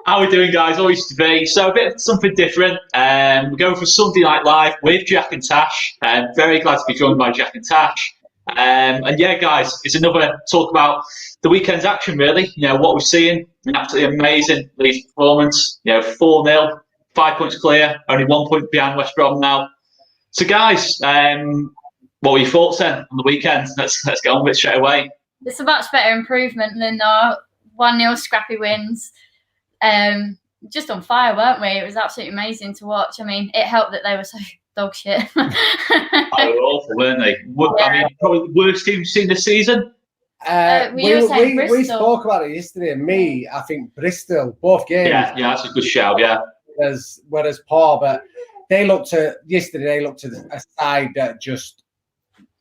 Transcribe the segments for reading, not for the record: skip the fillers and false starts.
How are we doing, guys? Always to be. So a bit of something different. We're going for Sunday Night Live with Jack and Tash. Very glad to be joined by Jack and Tash. And yeah, guys, it's another talk about the weekend's action, really. You know, what we're seeing, an absolutely amazing Leeds performance. You know, 4-0, 5 points clear, only 1 point behind West Brom now. So, guys, what were your thoughts then on the weekend? Let's get on with it straight away. It's a much better improvement than our 1-0 scrappy wins. Just on fire, weren't we? It was absolutely amazing to watch. I mean, it helped that they were so dog shit. They were awful, weren't they? Yeah. I mean, probably the worst team you've seen this season. We spoke about it yesterday. And I think Bristol, both games. Yeah, that's a good shout. Yeah. Whereas Paul, but they looked at a side that just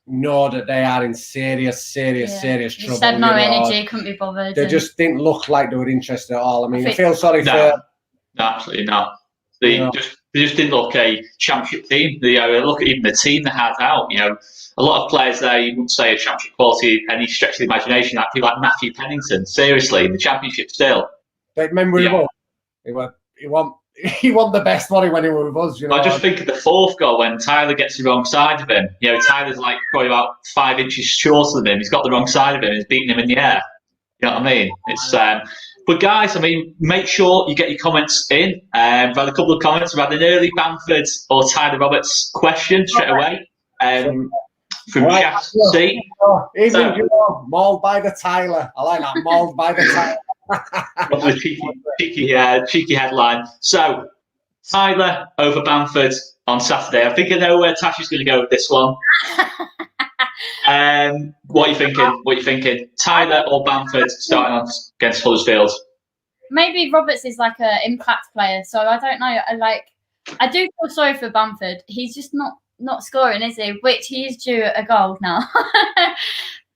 know that they are in serious trouble. Just had no energy, couldn't be bothered. They just didn't look like they were interested at all. I mean, I feel sorry for. No, absolutely not. They just didn't look a championship team. Look at even the team they had out. You know, a lot of players there you wouldn't say a championship quality any stretch of the imagination. Actually, like Matthew Pennington, seriously, in the championship still. But remember, he won the best money when he was with us. You know, I just think of the fourth goal when Tyler gets the wrong side of him. You know, Tyler's like probably about 5 inches shorter than him. He's got the wrong side of him. He's beating him in the air. You know what I mean? It's but guys, I mean, make sure you get your comments in. We've had a couple of comments. We've had an early Bamford or Tyler Roberts question straight away from Jack C. Mauled by the Tyler. I like that. Mauled by the Tyler. cheeky headline. So, Tyler over Bamford on Saturday. I think I know where Tash is going to go with this one. What are you thinking? Tyler or Bamford starting on against Huddersfield? Maybe Roberts is like an impact player, so I don't know. I do feel sorry for Bamford. He's just not scoring, is he? Which he is due a goal now.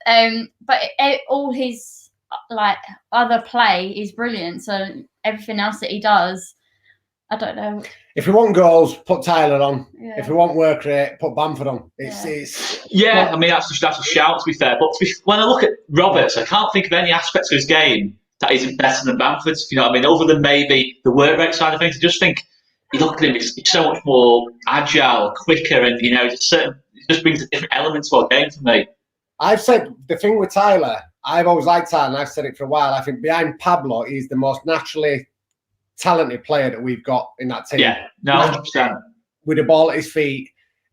But all his other play is brilliant. So everything else that he does, I don't know. If we want goals, put Tyler on. Yeah. If we want work rate, put Bamford on. I mean that's a shout to be fair. But when I look at Roberts, I can't think of any aspects of his game that isn't better than Bamford's. You know what I mean? Other than maybe the work rate side of things, I just think you look at him, he's so much more agile, quicker, and you know, it just brings a different element to our game for me. I've said the thing with Tyler. I've always liked Tyler, and I've said it for a while. I think behind Pablo, he's the most naturally talented player that we've got in that team. Yeah, no, 100%. With the ball at his feet.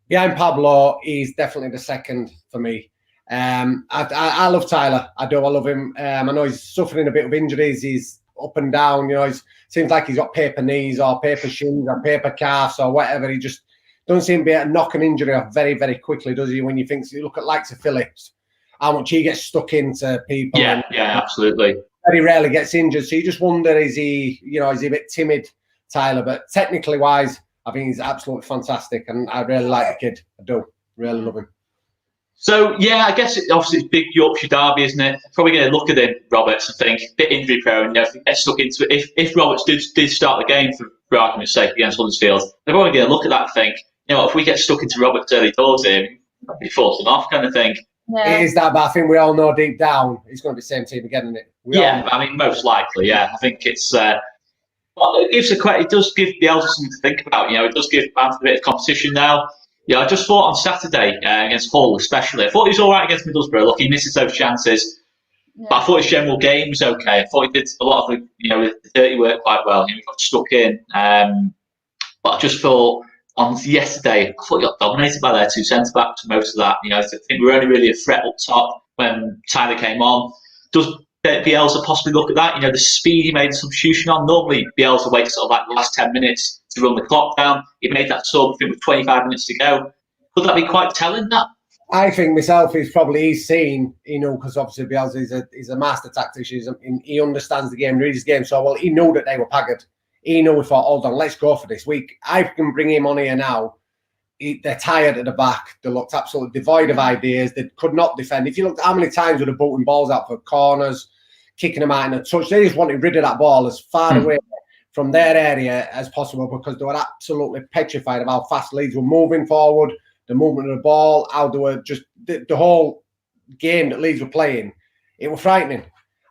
Behind Pablo, he's definitely the second for me. I love Tyler. I love him. I know he's suffering a bit of injuries. He's up and down. You know, it seems like he's got paper knees or paper shins or paper calves or whatever. He just doesn't seem to be able to knock an injury off very, very quickly, does he? When you look at likes of Phillips, how much he gets stuck into people. Yeah, absolutely. Very rarely gets injured. So you just wonder, is he a bit timid, Tyler? But technically wise, I think he's absolutely fantastic. And I really like the kid. I do. Really love him. So, yeah, I guess obviously it's big Yorkshire derby, isn't it? Probably going to look at him, Roberts, and think, a bit injury prone. You know, if he gets stuck into it, if Roberts did start the game, for argument's sake, against Huddersfield, they're probably going to look at that and think, you know, if we get stuck into Roberts early doors here, he falls him off kind of thing. Yeah. It is that, but I think we all know deep down it's going to be the same team again, isn't it? I mean, most likely, yeah. I think it's. It does give Bielsa something to think about. You know, it does give Bamford a bit of competition now. Yeah, I just thought on Saturday against Hull, especially, I thought he was all right against Middlesbrough. Look, he misses those chances, but I thought his general game was okay. I thought he did a lot of the dirty work quite well. He got stuck in, but I just thought. On yesterday, I thought he got dominated by their two centre backs for most of that. You know, I think we were only really a threat up top when Tyler came on. Does Bielsa possibly look at that? You know, the speed he made the substitution on. Normally, Bielsa waits sort of like the last 10 minutes to run the clock down. He made that sub, I think, with 25 minutes to go. Could that be quite telling? That I think myself he's seen, you know, because obviously Bielsa is a master tactician. He understands the game, reads his game so well. He knew that they were paggered. He knew, we thought, hold on, let's go for this week. I can bring him on here now. They're tired at the back. They looked absolutely devoid of ideas. They could not defend. If you looked at how many times they were booting balls out for corners, kicking them out in a touch, they just wanted rid of that ball as far away from their area as possible because they were absolutely petrified of how fast Leeds were moving forward, the movement of the ball, how they were just the whole game that Leeds were playing. It was frightening.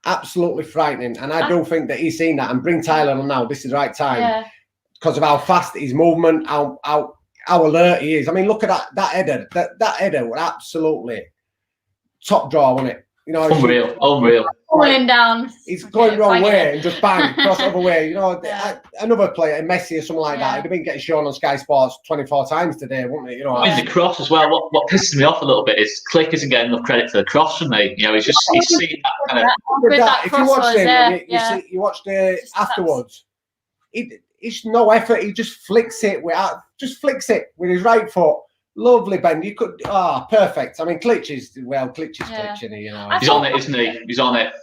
absolutely frightening. And I do think that he's seen that and bring Tyler on now. This is the right time because of how fast his movement, how alert he is. I mean, look at that header. That header was absolutely top draw, wasn't it? You know, unreal. Falling down. He's going the wrong way and just bang, cross the other way. You know, another player, Messi or something like that, he'd have been getting shown on Sky Sports 24 times today, wouldn't it? You know, the cross as well. What pisses me off a little bit is Click isn't getting enough credit for the cross from me. You know, he's seen that kind of. If you watched him, you watched it afterwards. It's no effort. He just flicks it with his right foot. Lovely bend. You could perfect. I mean, Klitsch is glitching. You know, he's on it, isn't he? He's on it.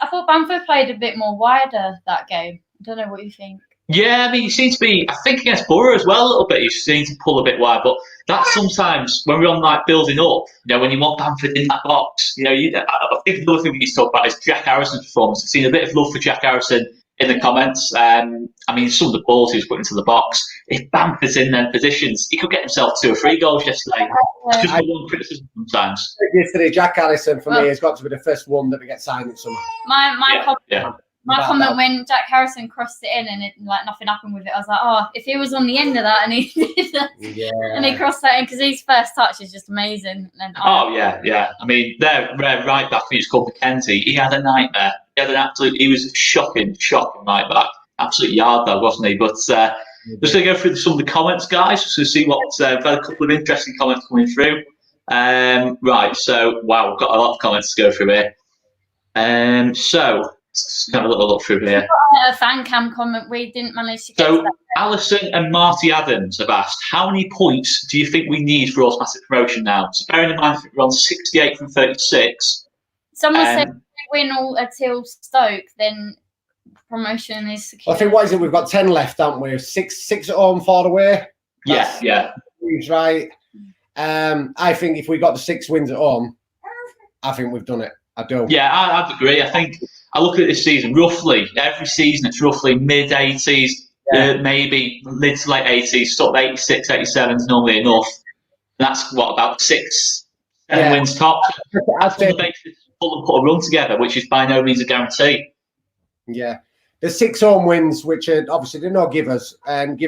I thought Bamford played a bit more wider that game. I don't know what you think. Yeah, I mean, he seems to be. I think against Borough as well a little bit. He seems to pull a bit wide, but that's sometimes when we're on like building up. You know, when you want Bamford in that box. You know, I think the other thing we need to talk about is Jack Harrison's performance. I've seen a bit of love for Jack Harrison in the comments. I mean, some of the balls he was putting into the box. If Bamford's in them positions, he could get himself 2 or 3 goals yesterday. It's just one criticism sometimes. Yesterday, Jack Harrison for me has got to be the first one that we get signed in summer. My comment when Jack Harrison crossed it in and nothing happened with it, I was like, if he was on the end of that and he did that, and he crossed that in, because his first touch is just amazing. And I mean, their right back, I think it's called McKenzie. He had a nightmare. He was shocking right back. Absolute yard dog, wasn't he? But just going to go through some of the comments, guys, just to see what. We've had a couple of interesting comments coming through. Right, so wow, we've got a lot of comments to go through here. So. Let's have a little look through here. A fan cam comment we didn't manage to get. So, Alison and Marty Adams have asked, how many points do you think we need for automatic promotion now? So, bearing in mind that we're on 68 from 36. Someone said if we win all until Stoke, then promotion is secure. I think, what is it? We've got 10 left, haven't we? 6 at home, 4 away. Yeah. He's right. I think if we got the 6 wins at home, I think we've done it. I do. Yeah, I'd agree. I think I look at this season, roughly, every season it's roughly mid-80s, maybe mid to late 80s, sort of 86, 87 is normally enough. And that's, about 6, 7 wins top. That's on the basis Fulham put a run together, which is by no means a guarantee. Yeah. The 6 home wins, which are obviously they're not givers, and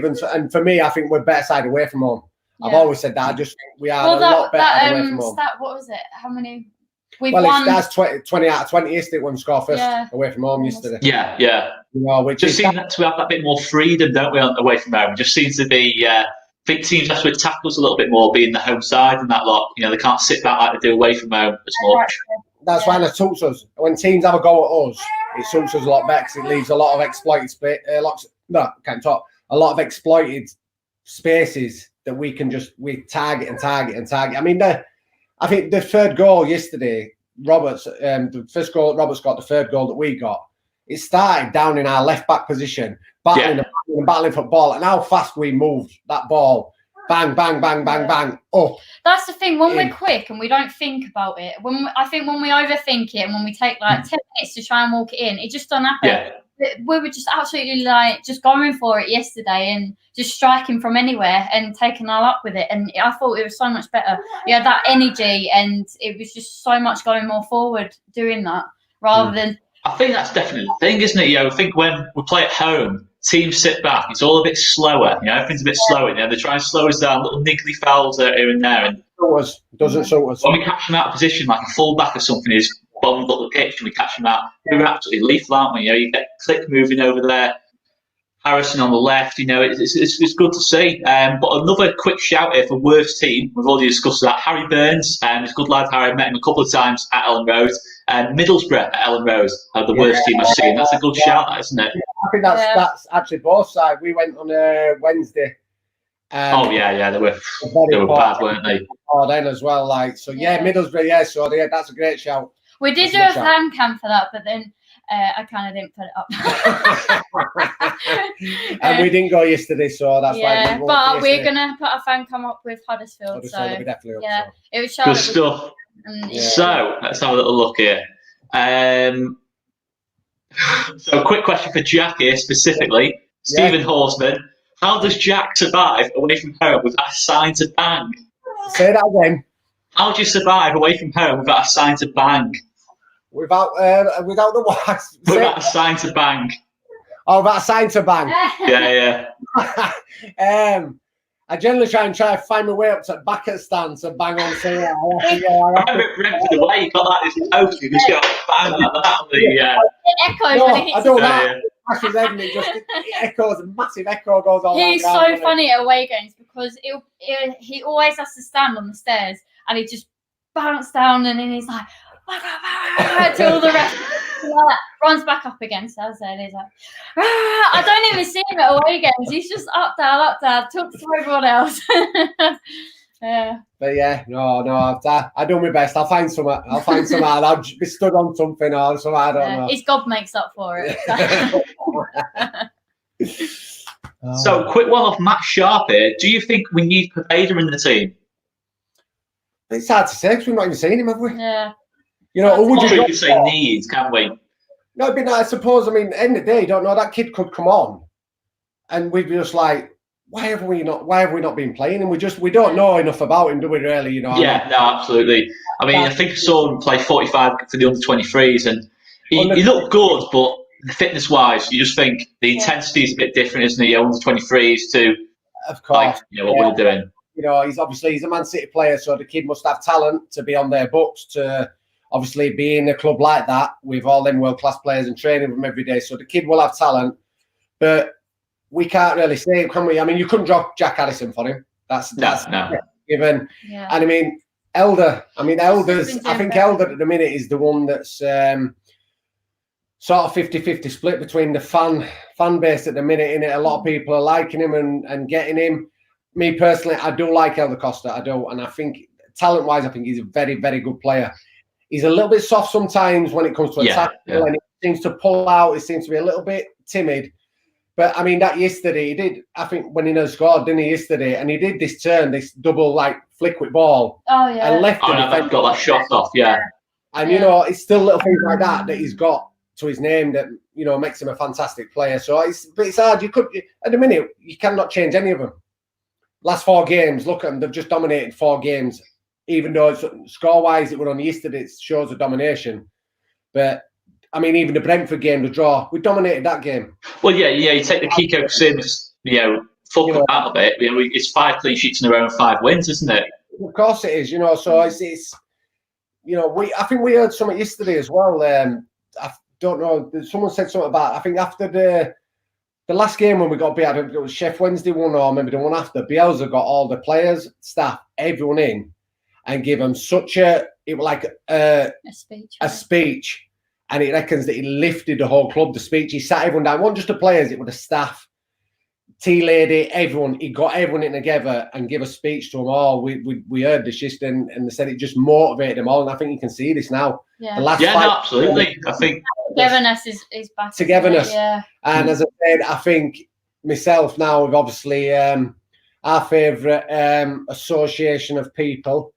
for me, I think we're better side away from home. Yeah. I've always said that. I just think we are a lot better away from home. What was it? How many... That's 20 out of 20 yesterday when we scored first away from home yesterday. Yeah. You know, which just seems to have that bit more freedom, don't we, away from home? It just seems to be. I think teams have to attack us a little bit more, being the home side and that lot. You know, they can't sit back like they do away from home as much. That's why it suits us. When teams have a go at us, it suits us a lot better because it leaves a lot of exploited space. A lot of exploited spaces that we target. I mean, I think the third goal yesterday, the first goal that Roberts got, the third goal that we got, it started down in our left back position, battling for ball, and how fast we moved that ball. Bang, bang, bang, bang, bang, up. That's the thing, when we're quick and we don't think about it, I think when we overthink it and when we take 10 minutes to try and walk it in, it just doesn't happen. Yeah. We were just absolutely just going for it yesterday and just striking from anywhere and taking our luck with it. And I thought it was so much better. You had that energy and it was just so much going more forward doing that rather than. I think that's definitely the thing, isn't it? You know, I think when we play at home, teams sit back. It's all a bit slower. You know, everything's a bit slower. You know, they try and slow us down, little niggly fouls here and there. And doesn't suit us. When we catch them out of position, like a full back or something is bombed up the pitch, and we catch them out. We're absolutely lethal, aren't we? You know, you get Click moving over there, Harrison on the left. You know, it's good to see. But another quick shout here for worst team. We've already discussed that. Harry Burns, he's a good lad. Harry, met him a couple of times at Ellen Road. And Middlesbrough at Ellen Rose are the worst team I've seen. That's a good shout, isn't it? I think that's actually both sides. We went on a Wednesday. They were bad, weren't they? Oh, then as well, Middlesbrough, so that's a great shout. We did do a fan cam for that, but then I kind of didn't put it up. And we didn't go yesterday, so that's why. Yeah, but we're gonna put a fan cam up with Huddersfield. So will be definitely up, so. It was good stuff. So let's have a little look here. So a quick question for Jack here specifically. Stephen Horseman, how does Jack survive away from home without a sign to bang? Say that again. How do you survive away from home without a sign to bang? without the wax. Without a sign to bang. Oh, about a sign to bang. Yeah. I generally try and find my way up to the back of the stand to bang on somewhere. I remember at Brentford away, you got like this post, you just got bang like that on the. It echoes when it hits. I do that. Smashes head and it echoes, a massive echo goes on. He's so funny at away games because he always has to stand on the stairs and he just bounces down and then he's like, to all the rest. Runs back up again, so he's like, I don't even see him at away games. He's just up, down, talks to everyone else. Yeah. But yeah, no, I do my best. I'll find some. I'll be stood on something or something. I don't know. His gob makes up for it. So, quick one off Matt Sharp here. Do you think we need Pervader in the team? It's hard to say because we've not even seen him, have we? Yeah. You know, who would you can say needs, can't we? No, it'd be nice, I suppose. I mean, end of the day, don't know, that kid could come on, and we'd be just like, why have we not been playing him? We don't know enough about him, do we? Really, you know? Yeah, no, absolutely. I mean, I think I saw him play 45 for the under-23s, and he looked good, but fitness-wise, you just think the intensity is a bit different, isn't it? Under-23s to, of course, what we're doing. You know, he's a Man City player, so the kid must have talent to be on their books to. Obviously, be in a club like that with all them world-class players and training with them every day. So the kid will have talent, but we can't really say it, can we? I mean, you couldn't drop Jack Addison for him. That's no. Given. Yeah. And I mean, Elder's. I think Elder at the minute is the one that's sort of 50-50 split between the fan base at the minute. In it, a lot of people are liking him and getting him. Me personally, I do like Elder Costa. I do, and I think talent-wise, I think he's a very, very good player. He's a little bit soft sometimes when it comes to attack, and he seems to pull out. He seems to be a little bit timid. But I mean, that yesterday he did. I think when he scored, didn't he? Yesterday, and he did this double flick with ball. Oh yeah. And left the defender. Got that shot off. Yeah. And you know, it's still little things like that he's got to his name that makes him a fantastic player. So it's hard. You could at the minute you cannot change any of them. Last 4 games, look at them. They've just dominated 4 games. Even though score-wise it were on yesterday, it shows a domination. But, I mean, even the Brentford game, the draw, we dominated that game. Well, yeah, you take the Kiko Sims, fuck out of it. It's 5 clean sheets in a row and 5 wins, isn't it? Of course it is, so it's I think we heard something yesterday as well. I don't know, someone said something about, I think after the last game when we got beat, I don't know if it was Chef Wednesday one or maybe the one after, Bielsa got all the players, staff, everyone in, and give them such a speech, and it reckons that he lifted the whole club. The speech, he sat everyone down, wasn't just the players, it was the staff, tea lady, everyone. He got everyone in together and give a speech to them all. We heard this just and they said it just motivated them all, and I think you can see this now. Yeah, absolutely. I think togetherness is back. Togetherness, yeah. And as I said, I think myself now with obviously our favourite association of people.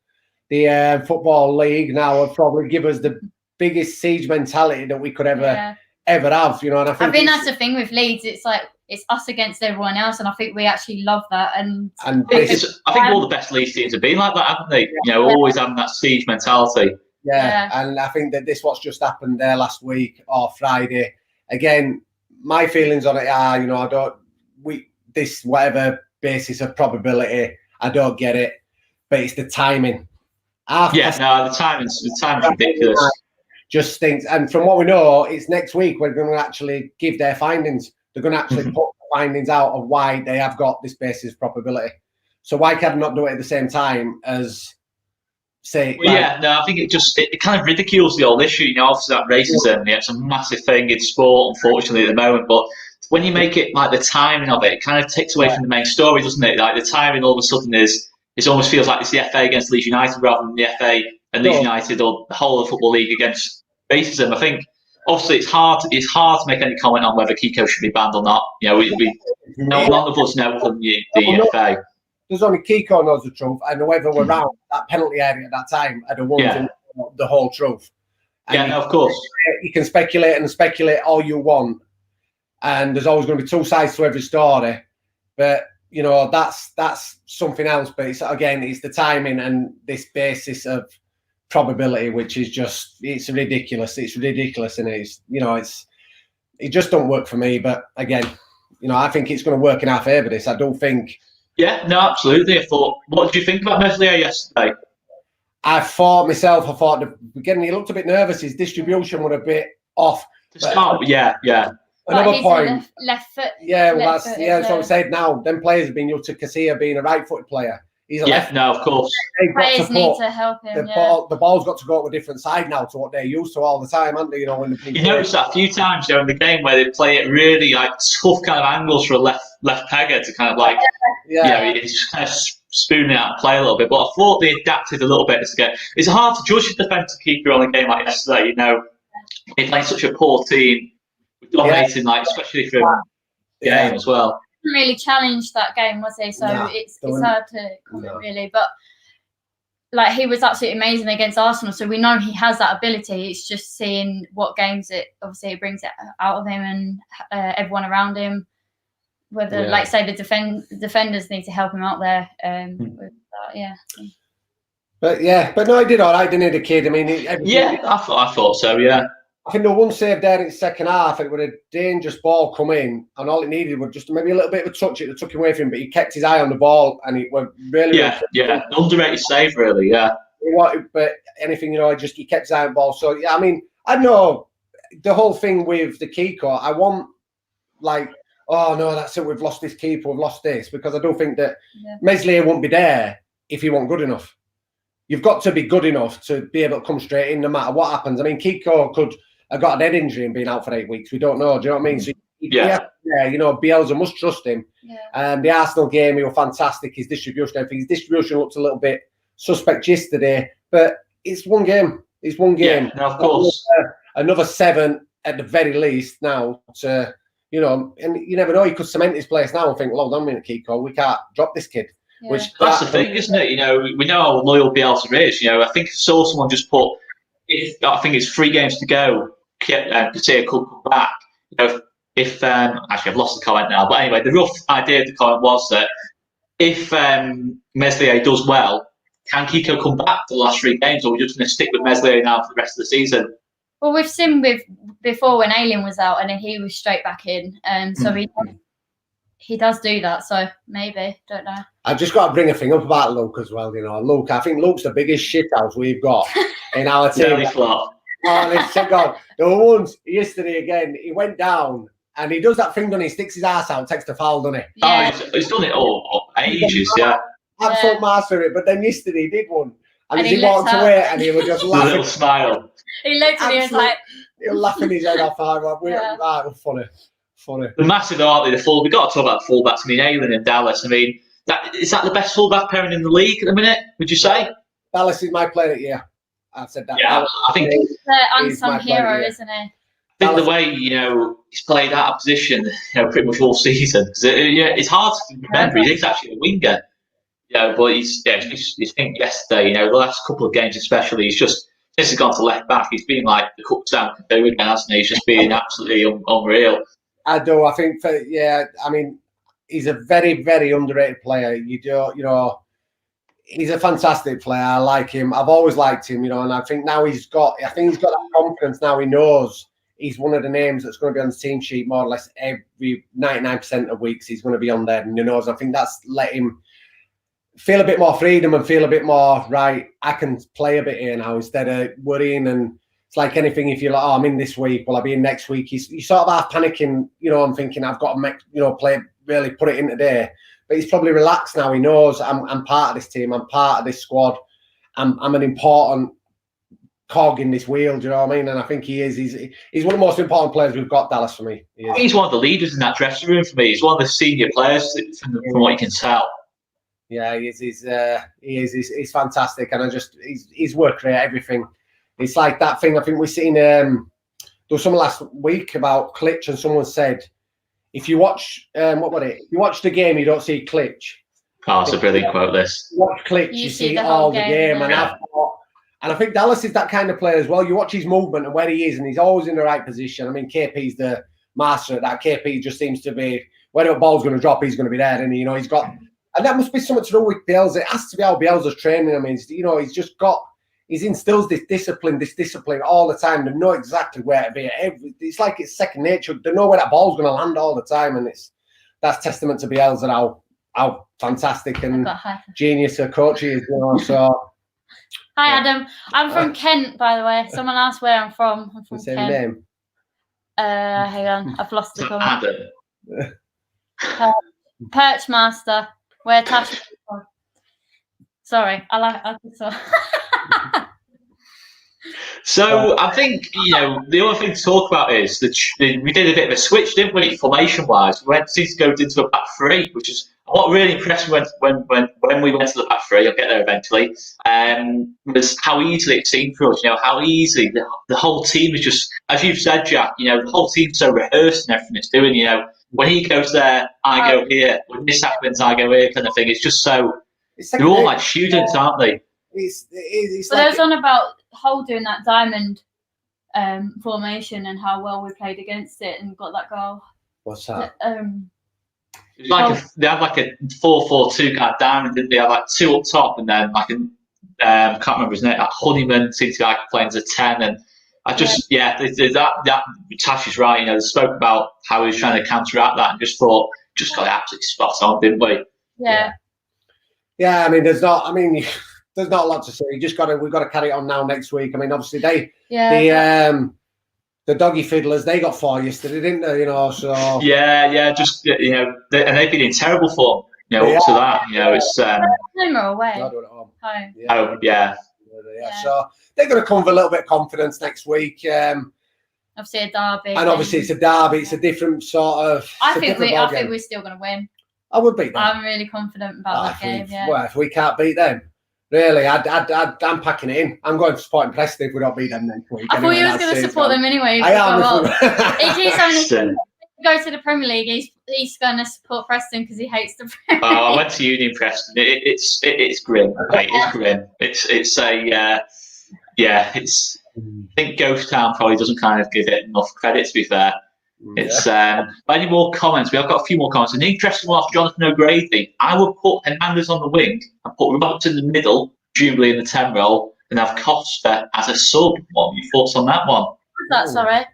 The Football League now will probably give us the biggest siege mentality that we could ever have, And I think that's the thing with Leeds. It's like it's us against everyone else, and I think we actually love that. And I think all the best Leeds teams have been like that, haven't they? Always having that siege mentality. Yeah, and I think that what's just happened there last week or Friday. Again, my feelings on it are, this whatever basis of probability, I don't get it, but it's the timing. The timing's ridiculous. Just stinks. And from what we know, it's next week we're going to actually give their findings. They're going to actually put the findings out of why they have got this basis of probability. So why can they not do it at the same time as say? I think it kind of ridicules the whole issue. Obviously that racism, it's a massive thing in sport, unfortunately, at the moment. But when you make it like the timing of it kind of takes away from the main story, doesn't it? Like the timing all of a sudden it almost feels like it's the FA against Leeds United rather than the FA and Leeds United or the whole of the Football League against racism. I think obviously it's hard to make any comment on whether Kiko should be banned or not. None of us know from the FA. There's only Kiko knows the truth, and whoever were around that penalty area at that time are the ones who know the whole truth. And of course. You can speculate all you want, and there's always going to be 2 sides to every story. But that's something else. But it's the timing and this basis of probability, which is just it's ridiculous. It's ridiculous, and it just don't work for me. But again, I think it's going to work in our favour. This, I don't think. Yeah, no, absolutely. What did you think about Meslier yesterday? I thought at the beginning he looked a bit nervous. His distribution was a bit off. To start, yeah. Another point. Left foot. Yeah, well, that's what we said. Now, them players have been used to Casilla being a right-footed player. He's a left. No, of course. Players need to help him. The ball's got to go to a different side now to what they're used to all the time, haven't they? When you noticed that a few times in the game where they play it really like tough kind of angles for a left pegger to kind of like he's just kind of spooning it out and play a little bit. But I thought they adapted a little bit this game. It's hard to judge a defensive keeper on a game like yesterday. They play such a poor team, dominating especially from game as well. Didn't really challenge that game, was he? So it's hard to comment really, but he was absolutely amazing against Arsenal. So we know he has that ability. It's just seeing what games it brings it out of him and everyone around him. Whether, say, the defenders need to help him out there. With that, But no, he did all right, didn't he, the kid? I mean, I thought so. Yeah. I think the one save there in the second half, it was a dangerous ball come in, and all it needed was just maybe a little bit of a touch. It took him away from him, but he kept his eye on the ball, and it was really underrated save, really. Yeah. But anything, he kept his eye on the ball. So I mean, I know the whole thing with the keeper. I want oh no, that's it. We've lost this keeper. We've lost this because I don't think that Meslier won't be there if he wasn't good enough. You've got to be good enough to be able to come straight in no matter what happens. I mean, Kiko could have got a head injury and been out for 8 weeks. We don't know. Do you know what I mean? So Bielsa must trust him. Yeah. The Arsenal game, he was fantastic. His distribution, his distribution looked a little bit suspect yesterday, but it's one game. It's one game. Yeah, no, of course. Another 7 at the very least now to, and you never know. He could cement his place now and think, well, hold on a minute, Kiko, we can't drop this kid. Yeah. That's the thing, isn't it? We know how loyal Bielsa is. I think I saw someone just put. I think it's 3 games to go. Casilla could come back. If actually I've lost the comment now, but anyway, the rough idea of the comment was that if Meslier does well, can Kiko come back for the last 3 games, or are we just going to stick with Meslier now for the rest of the season? Well, we've seen before when Aileen was out, and then he was straight back in, so he does do that. So maybe, don't know. I've just got to bring a thing up about Luke as well. Luke, I think Luke's the biggest shithouse we've got in our team. Honest God, there were ones yesterday again. He went down and he does that thing, doesn't he? Sticks his ass out, takes the foul, doesn't he? Yeah. He's done it all ages, yeah. Absolute master of it. But then yesterday he did one, and as he walked away, and he was just laughing. A little smile. He looked at me and was like, he was laughing his head off. It was funny. The massive, aren't they? We've got to talk about the fullbacks. I mean, Aileen and Dallas. I mean, is that the best fullback pairing in the league at the minute? Would you say? Dallas is my player of the year. I've said that. Yeah, I think he's the unsung hero, isn't he? I think the way he's played out of position, pretty much all season. It's hard to remember. He's actually a winger. But you think yesterday, the last couple of games especially, since he's gone to left back, he's been like the Cook Sound can do again, hasn't he? He's just been absolutely unreal. I do. I think, I mean, he's a very, very underrated player. He's a fantastic player. I like him. I've always liked him, and I think now he's got that confidence now. He knows he's one of the names that's going to be on the team sheet more or less every 99% of weeks. He's going to be on there, and I think that's let him feel a bit more freedom and feel a bit more, right, I can play a bit here now instead of worrying. And it's like anything, if you're like, I'm in this week, will I be in next week? You sort of half panicking, I'm thinking I've got to play, really put it in today. But he's probably relaxed now. He knows I'm part of this team. I'm part of this squad. I'm an important cog in this wheel. Do you know what I mean? And I think he is. He's one of the most important players we've got, Dallas, for me. He's one of the leaders in that dressing room for me. He's one of the senior players from what you can tell. Yeah, he is. He's fantastic, and his work rate, everything. It's like that thing. I think we've seen. There was someone last week about Klitsch, and someone said, if you watch, if you watch the game, you don't see Klitsch. Oh, it's a brilliant quote. This. Watch Klitsch, you see all the game, and I think Dallas is that kind of player as well. You watch his movement and where he is, and he's always in the right position. I mean, KP's the master at that. KP just seems to be where the ball's going to drop, he's going to be there, and he's got. And that must be something to do with Bielsa. It has to be how Bielsa's training. I mean, he's just got instills this discipline all the time. They know exactly where to be. It's like it's second nature. They know where that ball's going to land all the time, and that's testament to Bielsa how fantastic and genius a coach he is. So. Hi, Adam. I'm from Kent, by the way. Someone asked where I'm from. I'm from Same Kent. name. Hang on, I've lost the comment. Adam. Perch Master. Where Tash is from. Sorry, I saw. So I think the other thing to talk about is that we did a bit of a switch, didn't we, formation-wise? We went to go into a back three, which is what really impressed me when we went to the back three. I'll get there eventually. Was how easily it seemed for us. How easy the whole team is just, as you've said, Jack. The whole team's so rehearsed and everything it's doing. When he goes there, I go here. When this happens, I go here, kind of thing. It's just so they're all like students, aren't they? It's well, there was on about Hull doing that diamond formation and how well we played against it and got that goal. What's that? It was they had like a 4-4-2 kind of diamond, didn't they? They had like two up top and then like I can't remember his name. Like Honeyman seemed to be like playing as a 10, and I just that Tash is right. They spoke about how he was trying to counteract that and just got it absolutely spot on, didn't we? Yeah. Yeah, there's not a lot to say. We've got to carry it on now next week. Obviously the doggy fiddlers, they got 4 yesterday, didn't they? So just and they've been in terrible form. Up to that, it's home or away. Home. Yeah. So they're going to come with a little bit of confidence next week. Obviously a derby, and obviously it's a derby. It's a different sort of. I think we're still going to win. I would beat them. I'm really confident about that game. Well, if we can't beat them, really, I'm packing it in. I'm going to support Preston if we don't beat them next week. I thought you was going to support them anyway. I am. He keeps having to go to the Premier League. He's going to support Preston because he hates the Premier League. I went to uni in Preston. It's grim. Right? It's grim. It's a it's. I think Ghost Town probably doesn't kind of give it enough credit, to be fair. It's any more comments? We have got a few more comments. An interesting one off Jonathan O'Grady. I would put Hernandez on the wing and put Roberts in the middle, Jubilee in the 10 role, and have Costa as a sub. What are your thoughts on that one? That's all right.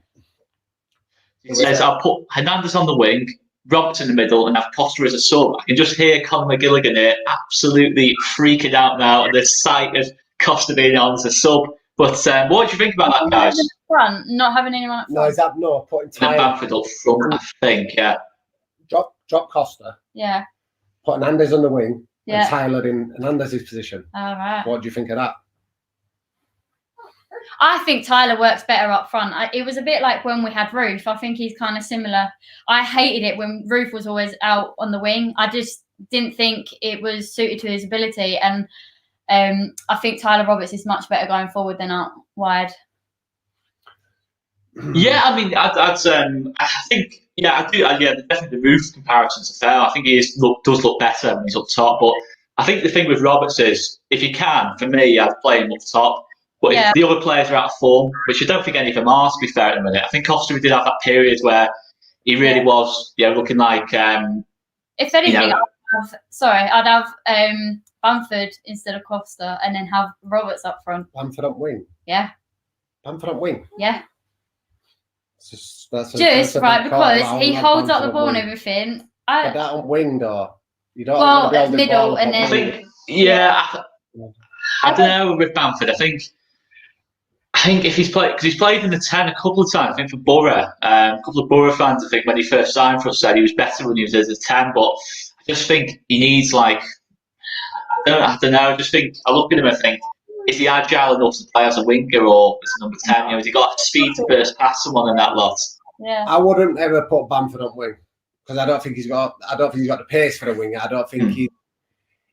It says I'll put Hernandez on the wing, Roberts in the middle, and have Costa as a sub. I can just hear Conor McGilligan here absolutely freaking out now at the sight of Costa being on as a sub. But what do you think about that, guys? Front, not having anyone up front. Putting Tyler. Bamford up front, I think, yeah. Drop Costa. Yeah. Put Hernandez on the wing. Yeah. And Tyler in Hernandez's position. All right. What do you think of that? I think Tyler works better up front. It was a bit like when we had Ruth. I think he's kind of similar. I hated it when Ruth was always out on the wing. I just didn't think it was suited to his ability. And I think Tyler Roberts is much better going forward than out wide. Yeah, I think, I do. Definitely the Ruth comparisons are fair. I think he does look better when he's up top. But I think the thing with Roberts is, if you can, for me, I'd play him up top. But if the other players are out of form, which I don't think any of them are, to be fair, at the minute. I think Costa did have that period where he really was, looking like. If anything, I'd have Bamford instead of Costa, and then have Roberts up front. Bamford up wing. Yeah. Bamford up wing. Yeah. That's because he holds up the ball and everything. But that on wing, though. You don't. Well, middle and then. I think, I don't know with Bamford. I think if he's played, because he's played in the 10 a couple of times. I think for Borough, a couple of Borough fans, I think when he first signed for us, said he was better when he was as a 10. But I just think he needs I don't know. I just think I look at him and think, is he agile enough to play as a winger or as a number 10? Has he got speed to burst past someone in that lot? Yeah. I wouldn't ever put Bamford on wing because I don't think he's got the pace for a winger. I don't think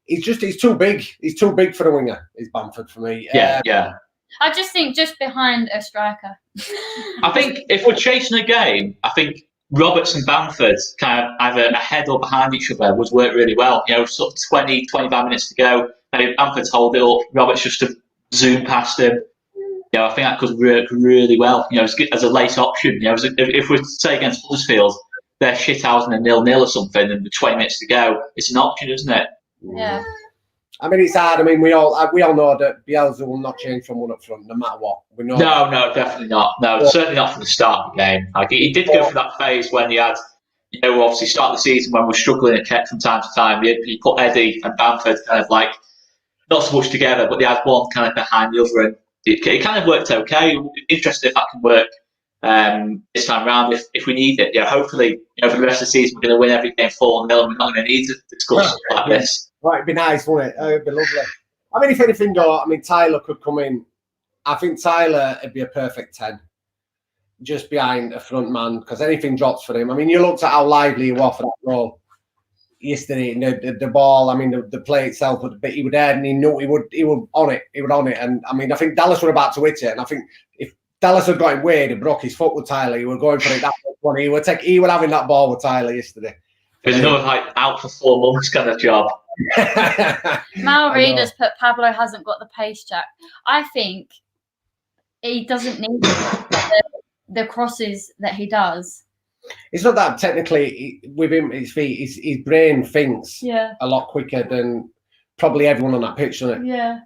he's too big. He's too big for a winger. Is Bamford for me? Yeah. I just think just behind a striker. I think if we're chasing a game, I think Roberts and Bamford kind of either ahead or behind each other would work really well. Sort of 20, 25 minutes to go. Maybe Bamford's hold it up, Roberts just to zoom past him. I think that could work really well. As a late option. If we say against Huddersfield, they're shithousing a 0-0 or something, and with 20 minutes to go, it's an option, isn't it? Yeah. I mean, it's hard. I mean, we all know that Bielsa will not change from one up front, no matter what. We know. No, definitely not. No, certainly not from the start of the game. Like he did go through that phase when he had, obviously start the season when we're struggling at Keck from time to time. He put Eddie and Bamford kind of like not so much together, but they had one kind of behind the other, and it kind of worked okay. Interested if that can work this time round if we need it. Hopefully, for the rest of the season we're going to win every game 4-0, and we're not going to need to discuss like this. Right, it'd be nice, wouldn't it? It'd be lovely. I mean, if anything, though, I mean, Tyler could come in. I think Tyler would be a perfect 10, just behind a front man, because anything drops for him. I mean, you looked at how lively he was for that role yesterday. The ball, I mean, the play itself, but he would add, and he knew he would on it. He would on it, and I mean, I think Dallas were about to hit it, and I think if Dallas had got him weird and broke his foot with Tyler, he would going for it. That one, he would having that ball with Tyler yesterday. It was another like out for 4 months kind of job. Mal Reader's put Pablo hasn't got the pace, Jack. I think he doesn't need the crosses that he does. It's not that technically with him, his feet, his brain thinks a lot quicker than probably everyone on that pitch, doesn't it? Yeah.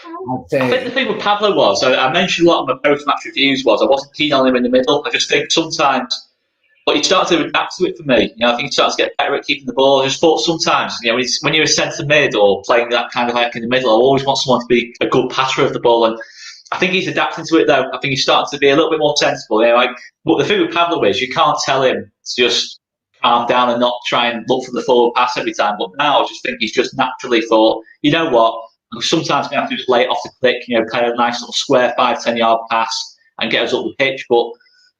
I think the thing with Pablo was, I mentioned a lot of my post-match reviews, was I wasn't keen on him in the middle. I just think sometimes, but he started to adapt to it for me. I think he started to get better at keeping the ball. I just thought sometimes, when you're a centre mid or playing that kind of like in the middle, I always want someone to be a good passer of the ball. And I think he's adapting to it though. I think he's starting to be a little bit more sensible. But the thing with Pablo is you can't tell him to just calm down and not try and look for the forward pass every time. But now I just think he's just naturally thought, you know what? I'm sometimes going to have to just lay it off the click, kind of a nice little square 5-10 yard pass and get us up the pitch. But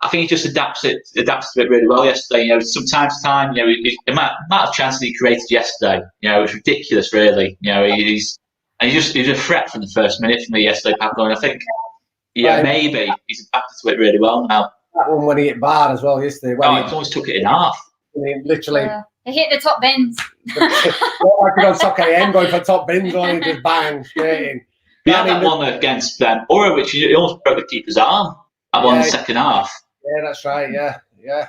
I think he just adapts to it really well yesterday. From time to time, the amount of chances he created yesterday, it was ridiculous, really. He's a threat from the first minute for me yesterday, Pablo. And I think, maybe he's adapted to it really well now. That one when he hit bar as well yesterday. He almost took it in half. Literally. Yeah. He hit the top bins. Like on Soccer AM going for top bins on it, just bang, straight in. We had that one against Borough, which he almost broke the keeper's arm. That one in the second half. Yeah, that's right. Yeah.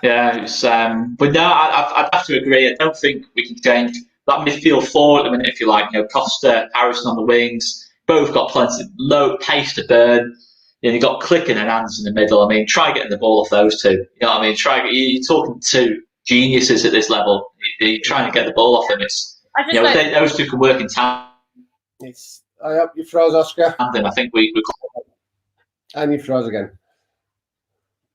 It was, but no, I'd have to agree. I don't think we can change that midfield forward at the minute, if you like. Costa, Harrison on the wings, both got plenty of low pace to burn. You got Clicking and Hans in the middle. I mean, try getting the ball off those two. You know what I mean? You're talking to geniuses at this level. You're trying to get the ball off them. It's those two can work in tandem. I hope you froze, Oscar. I think we and you froze again.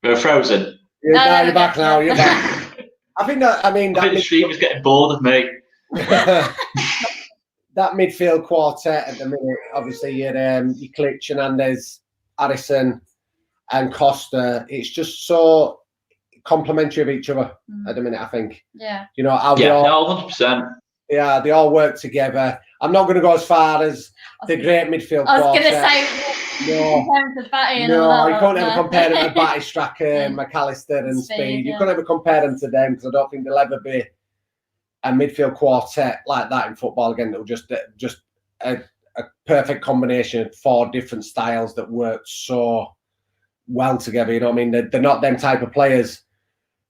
We're frozen. You're back now. You're back. I think the stream is getting bored of me. That midfield quartet at the minute, obviously, you Click, Hernandez, Harrison, and Costa. It's just so complementary of each other at the minute, I think. Yeah. How they all 100%. Yeah, they all work together. I'm not going to go as far as the great midfield quartet. I was going to say, you can't ever compare them to Batty, Straka, McAllister and Speed. You can't ever compare them to them because I don't think there'll ever be a midfield quartet like that in football again. That will just a perfect combination of 4 different styles that work so well together. You know what I mean? They're not them type of players.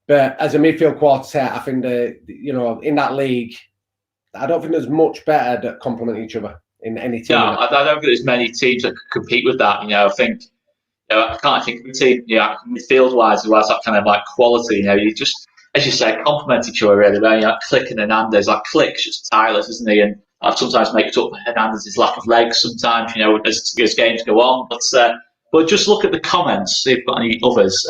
But as a midfield quartet, I think in that league, I don't think there's much better that complement each other in any team. No, I don't think there's many teams that could compete with that. I think I can't think of a team, midfield wise, who has that kind of like quality. You just, as you say, complement each other really well. Click and Hernandez, Click's just tireless, isn't he? And I sometimes make it up for Hernandez's lack of legs. Sometimes, as games go on. But just look at the comments. See if you've got any others.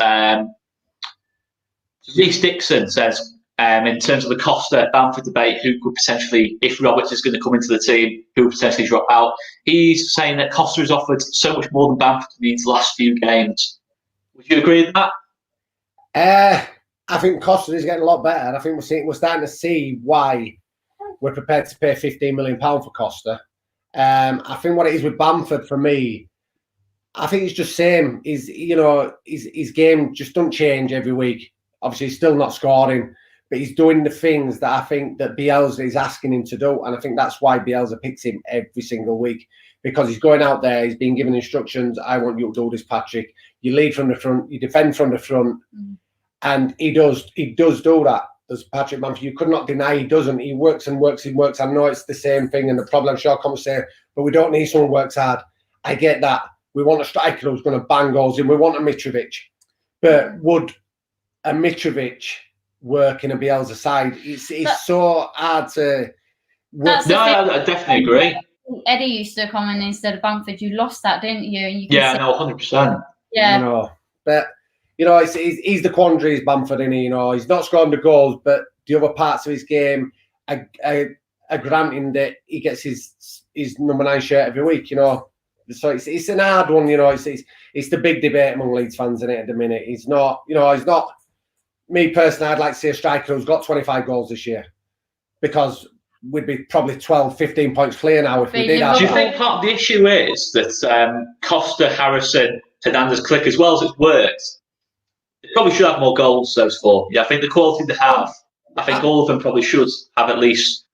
Reece Dixon says, in terms of the Costa Bamford debate, who could potentially, if Roberts is going to come into the team, who would potentially drop out? He's saying that Costa has offered so much more than Bamford in these last few games. Would you agree with that? I think Costa is getting a lot better. And I think we're starting to see why we're prepared to pay £15 million for Costa. I think what it is with Bamford for me, I think it's just same. His game just don't change every week. Obviously, he's still not scoring, but he's doing the things that I think that Bielsa is asking him to do. And I think that's why Bielsa picks him every single week, because he's going out there, he's being given instructions. I want you to do this, Patrick. You lead from the front, you defend from the front. And he does do that. there's Patrick Bamford. You could not deny he doesn't. He works and works and works. I know it's the same thing, and the problem, sure, comes say, but we don't need someone who works hard. I get that. We want a striker who's going to bang goals in. We want a Mitrovic. But would a Mitrovic work in a Bielsa side? It's so hard to work. No, I definitely agree. Eddie used to come in instead of Bamford. You lost that, didn't you? And you Yeah, no, 100%. Yeah. You know, but you know, he's the quandary. Is Bamford, in you know, he's not scoring the goals, but the other parts of his game are granting that he gets his number 9 shirt every week. You know, so it's an hard one. You know, it's the big debate among Leeds fans in it at the minute. He's not, you know, he's not. Me personally, I'd like to see a striker who's got 25 goals this year, because we'd be probably 12, 15 points clear now if we did. Do you think part of the issue is that Costa, Harrison, Hernandez, Click, as well as it's worked, they probably should have more goals, those 4. Yeah, I think the quality they have, I think all of them probably should have at least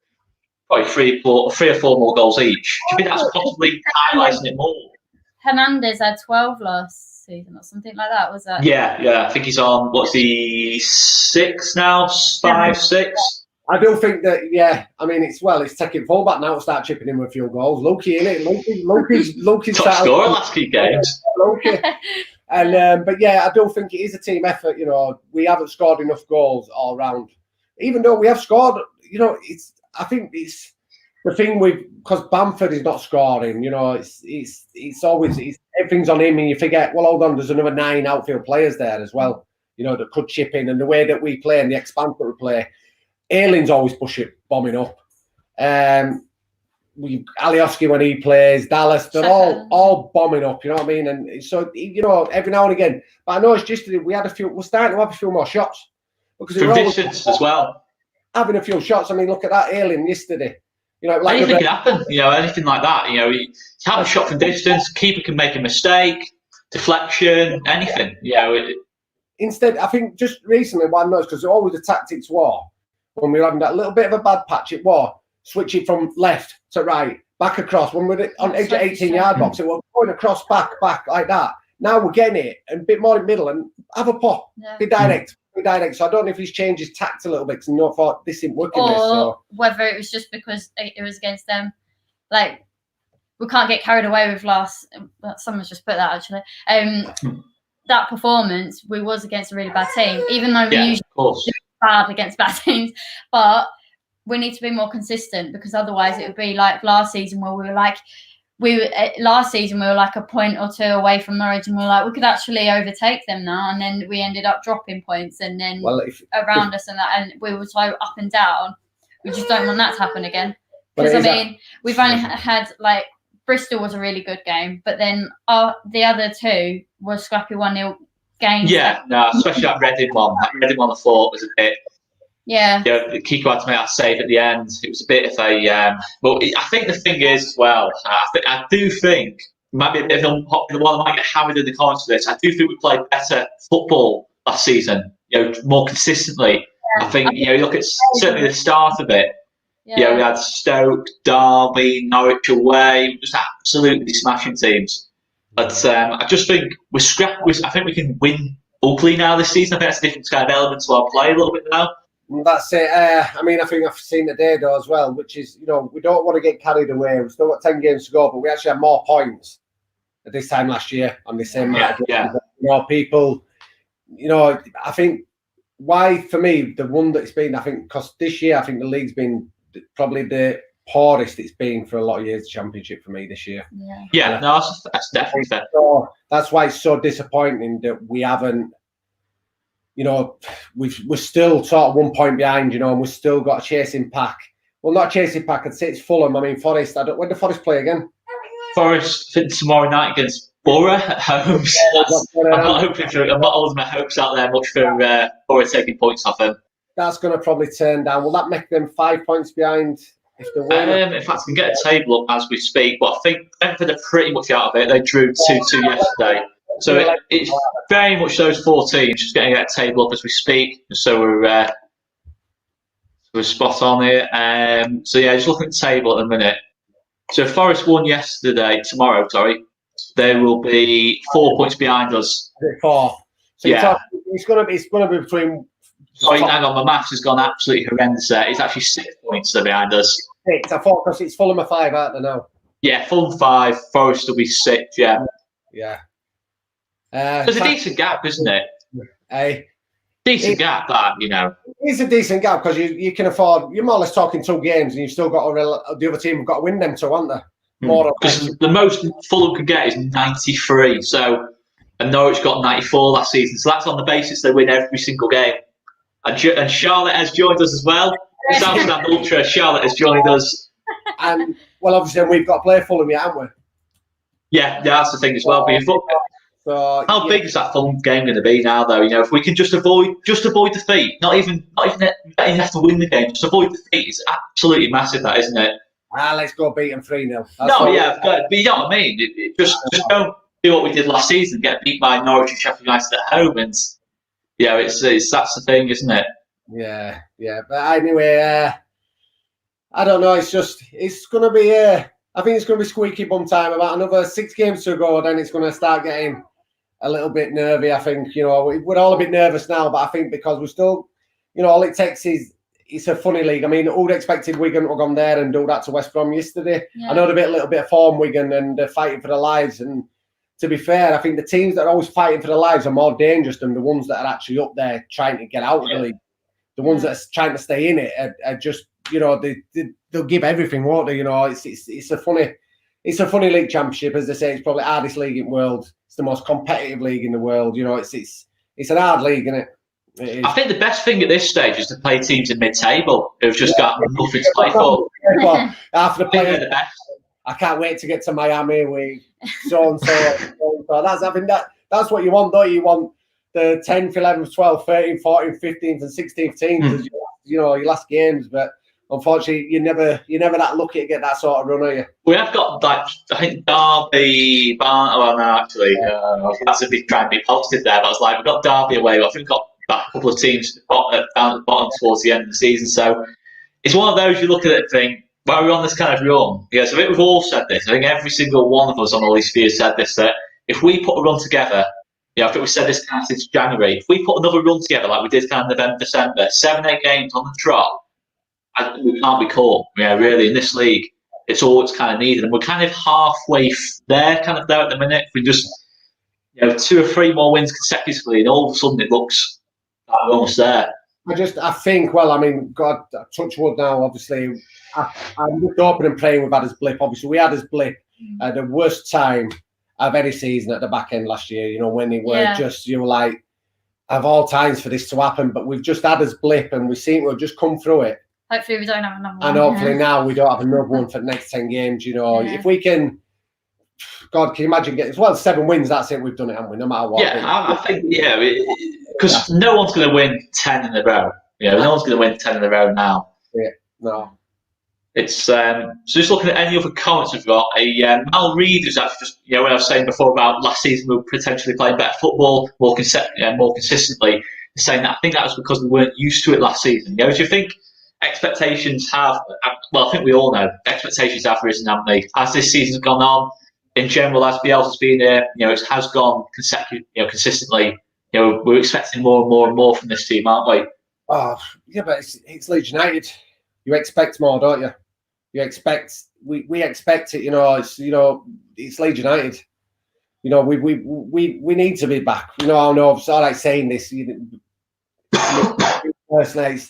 probably 3 or 4 more goals each. Do you think that's possibly highlighting it more? Hernandez had 12 last season or something like that, was that? Yeah. I think he's on, what's he, 6 now? 5, 6? I do think that, yeah. I mean, it's taking fullback now to start chipping in with a few goals. Loki, innit? Loki's top scorer last few games. Loki. And but yeah, I do think it is a team effort. You know, we haven't scored enough goals all round. Even though we have scored, you know, I think it's the thing because Bamford is not scoring. You know, it's always everything's on him, and you forget. Well, hold on, there's another 9 outfield players there as well. You know, that could chip in, and the way that we play and the expanse that we play. Ayling's always bombing up. Alioski when he plays, Dallas, they're all bombing up. You know what I mean? And so, you know, every now and again. But I know it's just we're starting to have a few more shots because from distance as well. Having a few shots. I mean, look at that Ayling yesterday. You know, like anything can happen. You know, anything like that. You know, you have a shot from distance. Keeper can make a mistake, deflection, anything. You know. Instead, I think just recently, what I noticed, because always the tactics were. When we were having that little bit of a bad patch, it was switching from left to right, back across. When we were on edge of 18-yard box, it was going across, back like that. Now we're getting it and a bit more in the middle and have a pop, be direct. So I don't know if he's changed his tact a little bit because he thought this isn't working. Or whether it was just because it was against them. Like, we can't get carried away with someone's just put that actually. That performance, we was against a really bad team, even though we usually bad against bad teams, but we need to be more consistent because otherwise it would be like last season where we were like a point or 2 away from Norwich and we were like we could actually overtake them now, and then we ended up dropping points and then around us and that, and we were so up and down. We just don't want that to happen again because I mean we've only had like Bristol was a really good game, but then the other 2 were scrappy 1-0 games. Yeah, no, especially that Reading one. That Reading one I thought was a bit. Yeah. You know, Kiko had to make that save at the end. It was a bit of a. Well, I think the thing is as well. I do think it might be a bit of an unpopular one. I might get hammered in the comments for this. I do think we played better football last season. You know, more consistently. Yeah. I think you look at certainly the start of it. Yeah, we had Stoke, Derby, Norwich away, just absolutely smashing teams. But I just think I think we can win ugly now this season. I think that's a different kind of element to our play a little bit now. That's it. I mean, I think I've seen the day though as well, which is, you know, we don't want to get carried away. We've still got 10 games to go, but we actually have more points at this time last year on the same match. Yeah. You know, people, you know, I think why for me the one that's been, I think, because this year I think the league's been probably the poorest it's been for a lot of years. Championship for me this year. Yeah, no, that's definitely fair. So that's why it's so disappointing that we haven't. You know, we're still sort of 1 point behind. You know, and we've still got a chasing pack. Well, not a chasing pack. I'd say it's Fulham. I mean, Forest. When do Forest play again? Forest tomorrow night against Borough at home. I'm not holding my hopes out there much for Borough taking points off them. That's going to probably turn down. Will that make them 5 points behind if they win? In fact, I can get a table up as we speak, but I think Brentford are pretty much out of it. They drew 2-2 yesterday. So it's very much those 4 teams just getting a table up as we speak. So we're spot on here. So yeah, just looking at the table at the minute. So Forest won tomorrow, they will be 4 points behind us. 4. So yeah. It's going to be between Sorry, hang on, my maths has gone absolutely horrendous there. It's actually 6 points behind us. 6. I thought because it's Fulham 5, aren't they now? Yeah, Fulham 5, Forest will be 6, yeah. Yeah. There's a decent gap, isn't it? Decent gap, that, you know. It's a decent gap because you can afford, you're more or less talking 2 games and you've still got the other team have got to win them too, haven't they? Because the most Fulham could get is 93, so, and Norwich got 94 last season, so that's on the basis they win every single game. And Charlotte has joined us as well. Southland Ultra, Charlotte has joined us. And, well, obviously, we've got to play Fulham yet, haven't we? Yeah, that's the thing as well. So, how big is that Fulham game going to be now, though? You know, if we can just avoid defeat, not even have to win the game, just avoid defeat, it's absolutely massive, that, isn't it? Let's go beat them 3-0. No, yeah, but you know what I mean. Just don't do what we did last season, get beat by Norwich and Sheffield United at home, and yeah, it's that's the thing, isn't it? Yeah. But anyway, I don't know. It's going to be. I think it's going to be squeaky bum time. About another 6 games to go, then it's going to start getting a little bit nervy. I think, you know, we're all a bit nervous now, but I think because we're still, you know, all it takes is it's a funny league. I mean, who'd expected Wigan to have gone there and do that to West Brom yesterday? Yeah. I know they're a little bit of form, Wigan, and they're fighting for their lives. And to be fair, I think the teams that are always fighting for their lives are more dangerous than the ones that are actually up there trying to get out of the league. The ones that are trying to stay in it are just, you know, they'll give everything, won't they? You know, it's a funny league championship, as they say. It's probably the hardest league in the world. It's the most competitive league in the world. You know, it's an hard league, isn't it? I think the best thing at this stage is to play teams in mid-table who've just got nothing to play for. After playing, the best. I can't wait to get to Miami with so and so. That's what you want, don't you? You want the 10th, 11th, 12th, 13th, 14th, 15th, and 16th teams as your last games, but unfortunately, you're never that lucky to get that sort of run, are you? We have got, like, I think Derby, well, no, actually, that's a big trying to be positive there, but I was like, we've got Derby away, I think we've got a couple of teams down at the bottom towards the end of the season, so it's one of those you look at it and think, well, we're on this kind of run. Yeah, so I think we've all said this. I think every single one of us on all these spheres said this, that if we put a run together, I think we said this kind of since January, if we put another run together like we did kind of November, December, 7-8 games on the trot, we can't be caught. Yeah, really, in this league, it's all it's kind of needed. And we're kind of halfway there at the minute. If we just, 2 or 3 more wins consecutively, and all of a sudden it looks like we're almost there. I think, well, I mean, God, touch wood now, obviously. I'm just hoping and praying we've had his blip. Obviously, we had his blip at the worst time of any season at the back end last year, when they were just, like, of all times for this to happen. But we've just had his blip and we seem to have just come through it. Hopefully we don't have another one. And hopefully now we don't have another one for the next 10 games, If we can, God, can you imagine getting, 7 wins, that's it, we've done it, haven't we, no matter what. Yeah, I think, because no one's going to win 10 in a row. No one's going to win 10 in a row now. Yeah, no. It's so just looking at any other comments we've got. Mal Reed is actually just when I was saying before about last season we were potentially playing better football more consistently, saying that I think that was because we weren't used to it last season. Do you think expectations have? Well, I think we all know expectations have risen, haven't they? As this season's gone on, in general, as Bielsa's been here, it has gone consistently. We're expecting more and more and more from this team, aren't we? Oh yeah, but it's Leeds United. You expect more, don't you? You expect we expect it. It's Leeds United. We need to be back. I know it's all right saying this. Personally,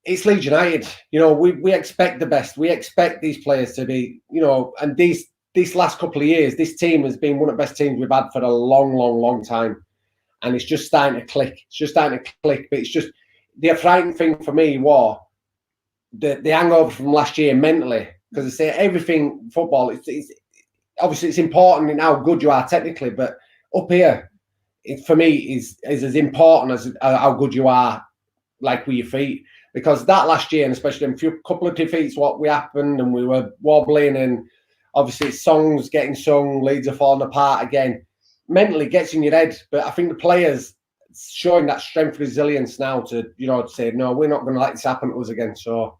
it's Leeds United. We expect the best. We expect these players to be. And these last couple of years, this team has been one of the best teams we've had for a long, long, long time, and it's just starting to click. But it's just the frightening thing for me was the hangover from last year mentally, because I say everything football. It's obviously it's important in how good you are technically, but up here, for me is as important as how good you are, like with your feet. Because that last year, and especially a couple of defeats, what happened, and we were wobbling, and obviously songs getting sung, Leeds are falling apart again. Mentally gets in your head, but I think the players showing that strength, resilience now to say no, we're not going to let this happen to us again. So.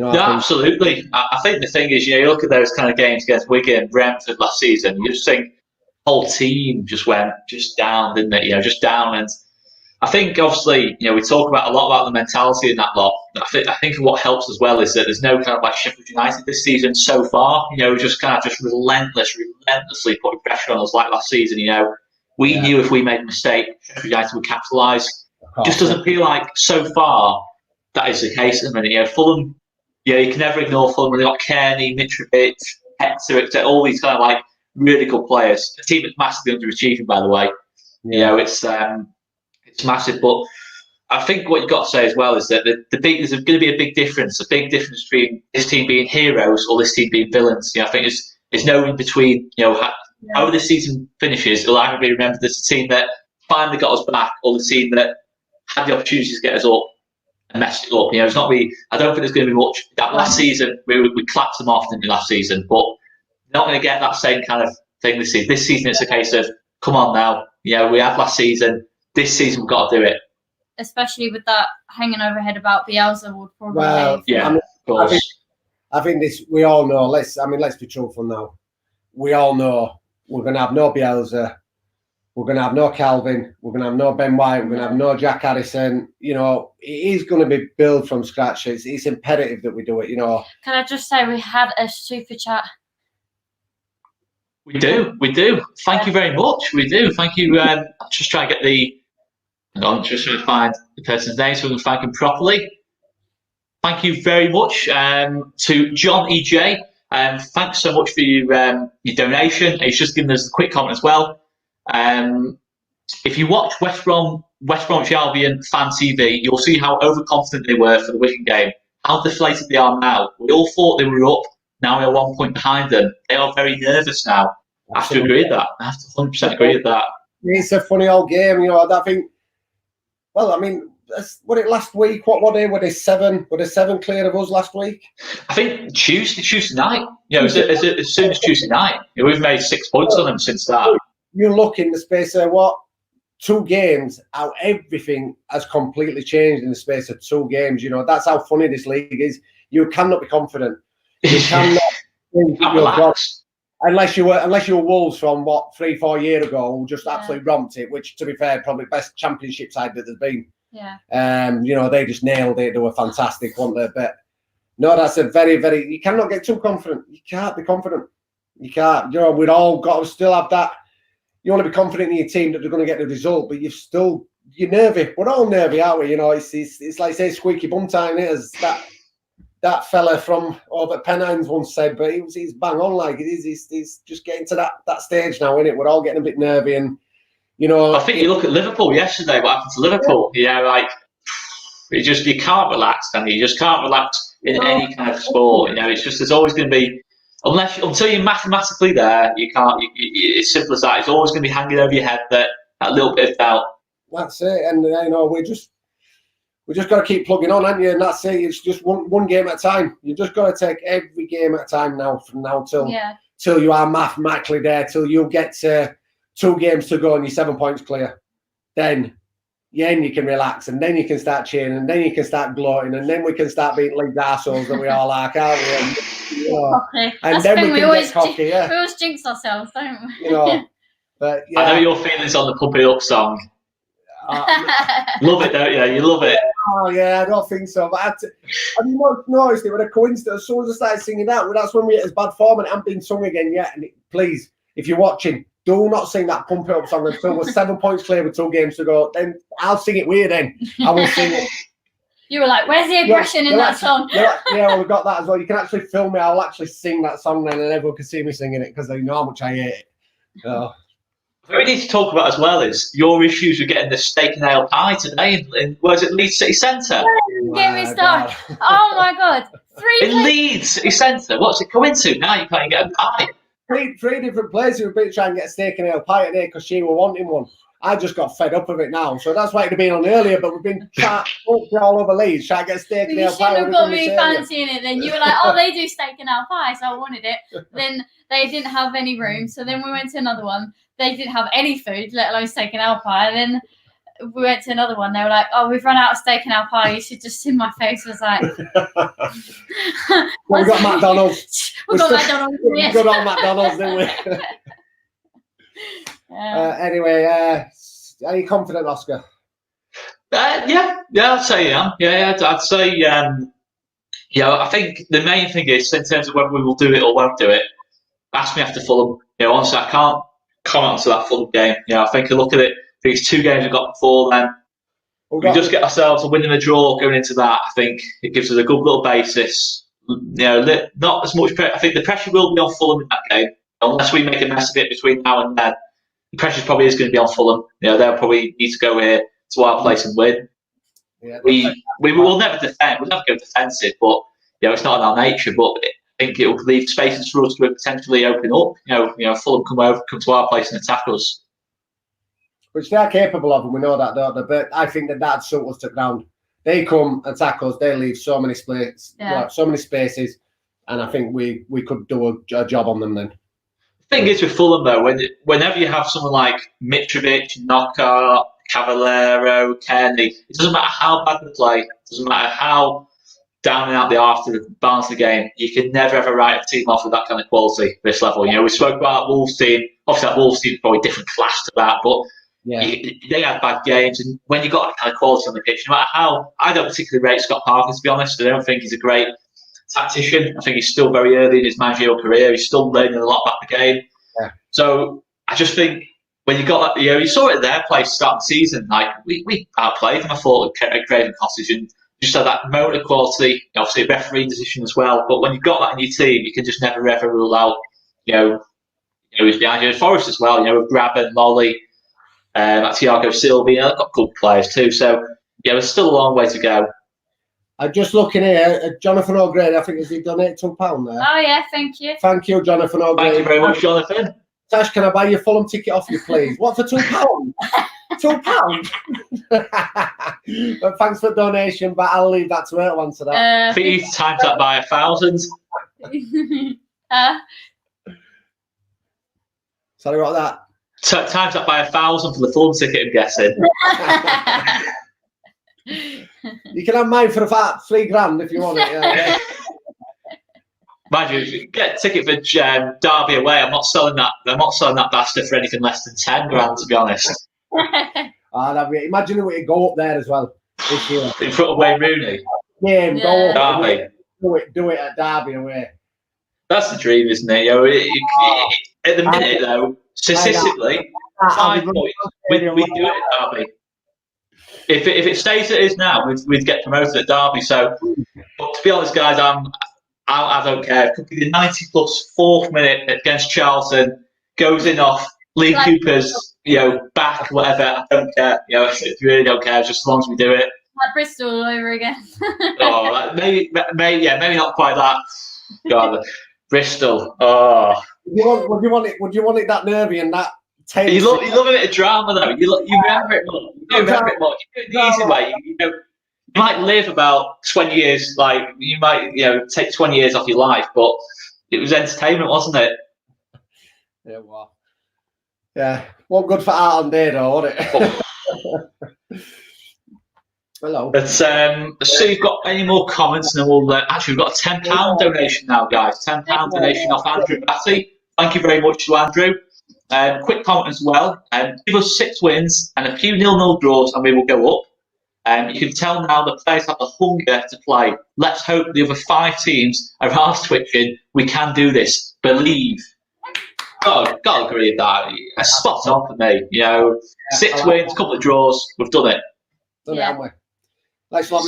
Absolutely. I think the thing is, you look at those kind of games against Wigan, Brentford last season, you just think the whole team just went down, didn't it? Just down. And I think obviously, we talk about a lot about the mentality in that lot. I think what helps as well is that there's no kind of like Sheffield United this season so far. Just kind of just relentlessly putting pressure on us like last season. We knew if we made a mistake, Sheffield United would capitalise. Just doesn't feel like so far that is the case at the minute. Fulham, you can never ignore Fulham. They've got Kearney, Mitrovic, Hector, all these kind of like really good players. A team that's massively underachieving, by the way. It's massive, but I think what you've got to say as well is that there's going to be a big difference between this team being heroes or this team being villains. I think there's no in between. However this season finishes, it'll either be remembered as a team that finally got us back or the team that had the opportunity to get us up and messed it up. It's not really. I don't think there's going to be much. That last season, we clapped them off, didn't we, last season? But not going to get that same kind of thing this season. This season, it's a case of come on now. We had last season. This season, we've got to do it. Especially with that hanging overhead about Bielsa would probably. Well, of course. I think this. We all know. Let's be truthful now. We all know we're going to have no Bielsa. We're going to have no Calvin. We're going to have no Ben White. We're going to have no Jack Harrison. It is going to be built from scratch. It's imperative that we do it. Can I just say we had a super chat? We do. Thank you very much. We do. Thank you. Just try to get just trying to find the person's name so we can thank him properly. Thank you very much to John EJ. Thanks so much for your donation. He's just given us a quick comment as well. If you watch West Bromwich Albion fan TV, you'll see how overconfident they were for the Wigan game. How deflated they are now. We all thought they were up. Now we're 1 point behind them. They are very nervous now. I have to agree with that. I have to 100% agree with that. It's a funny old game, I think. Well, I mean, what it last week? What day were they? 7? Were they 7 clear of us last week? I think Tuesday night. As soon as Tuesday night. We've made 6 points on them since that. You look in the space of 2 games, how everything has completely changed in the space of 2 games. That's how funny this league is. You cannot be confident. You cannot think you've got. Unless you were Wolves from 3-4 years ago, who just absolutely romped it. Which, to be fair, probably best championship side that there's been. Yeah. They just nailed it. They were fantastic, weren't they? But no, that's a very, very. You cannot get too confident. You can't be confident. You can't. We've all got to still have that. You want to be confident in your team that they're going to get the result, but you're nervy. We're all nervy, aren't we? It's like say squeaky bum time. It is that fella from over at Pennines once said, but he's bang on like it is. He's just getting to that stage now, isn't it? We're all getting a bit nervy, and I think you look at Liverpool yesterday. What happened to Liverpool? You can't relax, can you? You just can't relax in any kind of sport. It's just there's always going to be until you're mathematically there, you can't. It's simple as that. It's always going to be hanging over your head that little bit of doubt. That's it, and we just got to keep plugging on, haven't you? And that's it. It's just one game at a time. You just got to take every game at a time now, from now till you are mathematically there, till you get to 2 games to go and you're 7 points clear. Then you can relax, and then you can start cheering, and then you can start gloating, and then we can start being league arseholes that we all like, aren't we? And then we can get cocky. We always jinx ourselves, don't we? But I know your feelings on the Pump It Up song. Love it, don't you? You love it. Oh yeah, I don't think so. But have you noticed it? With a coincidence, as soon as I started singing that's when we hit as bad form, and it hasn't been sung again yet. And please, if you're watching, do not sing that Pump It Up song until we're 7 points clear with 2 games to go. Then I'll sing it with you. Then I will sing it. You were like, "Where's the aggression in that song?" Well, we've got that as well. You can actually film me. I'll actually sing that song then, and everyone can see me singing it because they know how much I hate it. What we need to talk about as well is your issues with getting the steak and ale pie today in where's it, Leeds City Centre? Get me started. Oh my God. In Leeds City Centre, what's it coming to now? You can't get a pie. Three different places we've been trying to get a steak and ale pie today because she were wanting one. I just got fed up of it now, so that's why it had been on earlier. But we've been all over Leeds trying to get steak and ale pie. You should have got me fancying it. Then you were like, "Oh, they do steak and ale pie," so I wanted it. Then they didn't have any room, so then we went to another one. They didn't have any food, let alone steak and ale pie. Then we went to another one. They were like, "Oh, we've run out of steak and ale pie." You should just see my face. Was like, well, we got McDonald's. We got McDonald's. We got all McDonald's, didn't we? Anyway, are you confident, Oscar? I'd say I am. I'd say. I think the main thing is in terms of whether we will do it or won't do it. Ask me after Fulham. Honestly, I can't comment on that Fulham game. I think I look at it. I think it's 2 games we've got before then. We just get ourselves a win and a draw going into that. I think it gives us a good little basis. Not as much. I think the pressure will be on Fulham in that game, unless we make a mess of it between now and then. The pressure probably is going to be on Fulham. They'll probably need to go here to our place and win. Yeah, we will never defend. We'll never go defensive, but it's not in our nature. But I think it will leave spaces for us to potentially open up. Fulham come to our place and attack us. Which they are capable of, and we know that, don't they? But I think that suit us to ground. They come attack us. They leave so many spaces, and I think we could do a job on them then. The thing is with Fulham though, whenever you have someone like Mitrovic, Knockaert, Cavallero, Kearney, it doesn't matter how bad they play. It doesn't matter how down and out they are after balance the game. You can never ever write a team off with that kind of quality at this level. We spoke about that Wolves team. Obviously, that Wolves team is probably a different class to that, but. Yeah. They had bad games, and when you got that kind of quality on the pitch, no matter how, I don't particularly rate Scott Parker, to be honest. I don't think he's a great tactician. I think he's still very early in his managerial career. He's still learning a lot about the game. Yeah. So I just think when you got that, you saw it at their place start the season. Like we outplayed them, I thought, at Craven Cottage, and just had that moment of quality. Obviously, a referee decision as well. But when you've got that in your team, you can just never ever rule out. Who's behind you. Forest as well. With Grabban, Lolly. Thiago Silva, they've got good players too. So, there's still a long way to go. I'm just looking here. Jonathan O'Grady, I think, has he donated £2 there? Oh, yeah, thank you. Thank you, Jonathan O'Grady. Thank you very much, Jonathan. Tash, can I buy your Fulham ticket off you, please? What, for £2? £2? But thanks for the donation, but I'll leave that to her to answer that. I think you need to times that by 1,000. Sorry about that. So times that by 1,000 for the Fulham ticket, I'm guessing. You can have mine for about £3,000 if you want it. Yeah. Mind you, if you get a ticket for Derby away, I'm not selling that bastard for anything less than £10,000, to be honest. Imagine it would go up there as well this year. In front of Wayne Rooney. Yeah, go up. Derby. Do it at Derby away. That's the dream, isn't it? At the minute, though, statistically, 5 points, we'd do it at Derby. If it stays as it is now, we'd get promoted at Derby. So, but to be honest, guys, I don't care. It could be the 90+, 4th minute against Charlton, goes in off Lee Cooper's, back, whatever. I don't care. I really don't care. Just as long as we do it. Like Bristol all over again. Maybe not quite that. God, Bristol. Oh. Would you want it that nervy and that? You love a bit of drama, though. You remember it more. You remember it more. You do it the easy way. You might live about 20 years. Like you might, take 20 years off your life, but it was entertainment, wasn't it? Yeah, well, yeah. What good for art on day, though, wasn't it? Hello. But so you've got any more comments, and then we'll actually we've got a £10 donation now, guys. £10 donation off Andrew Batty. Thank you very much to Andrew. Quick comment as well. Give us 6 wins and a few 0-0 draws, and we will go up. You can tell now the players have the hunger to play. Let's hope the other 5 teams are half twitching. We can do this. Believe. Got to agree with that. Spot on for me. 6 wins, couple of draws. We've done it. Done it, haven't we? Let's not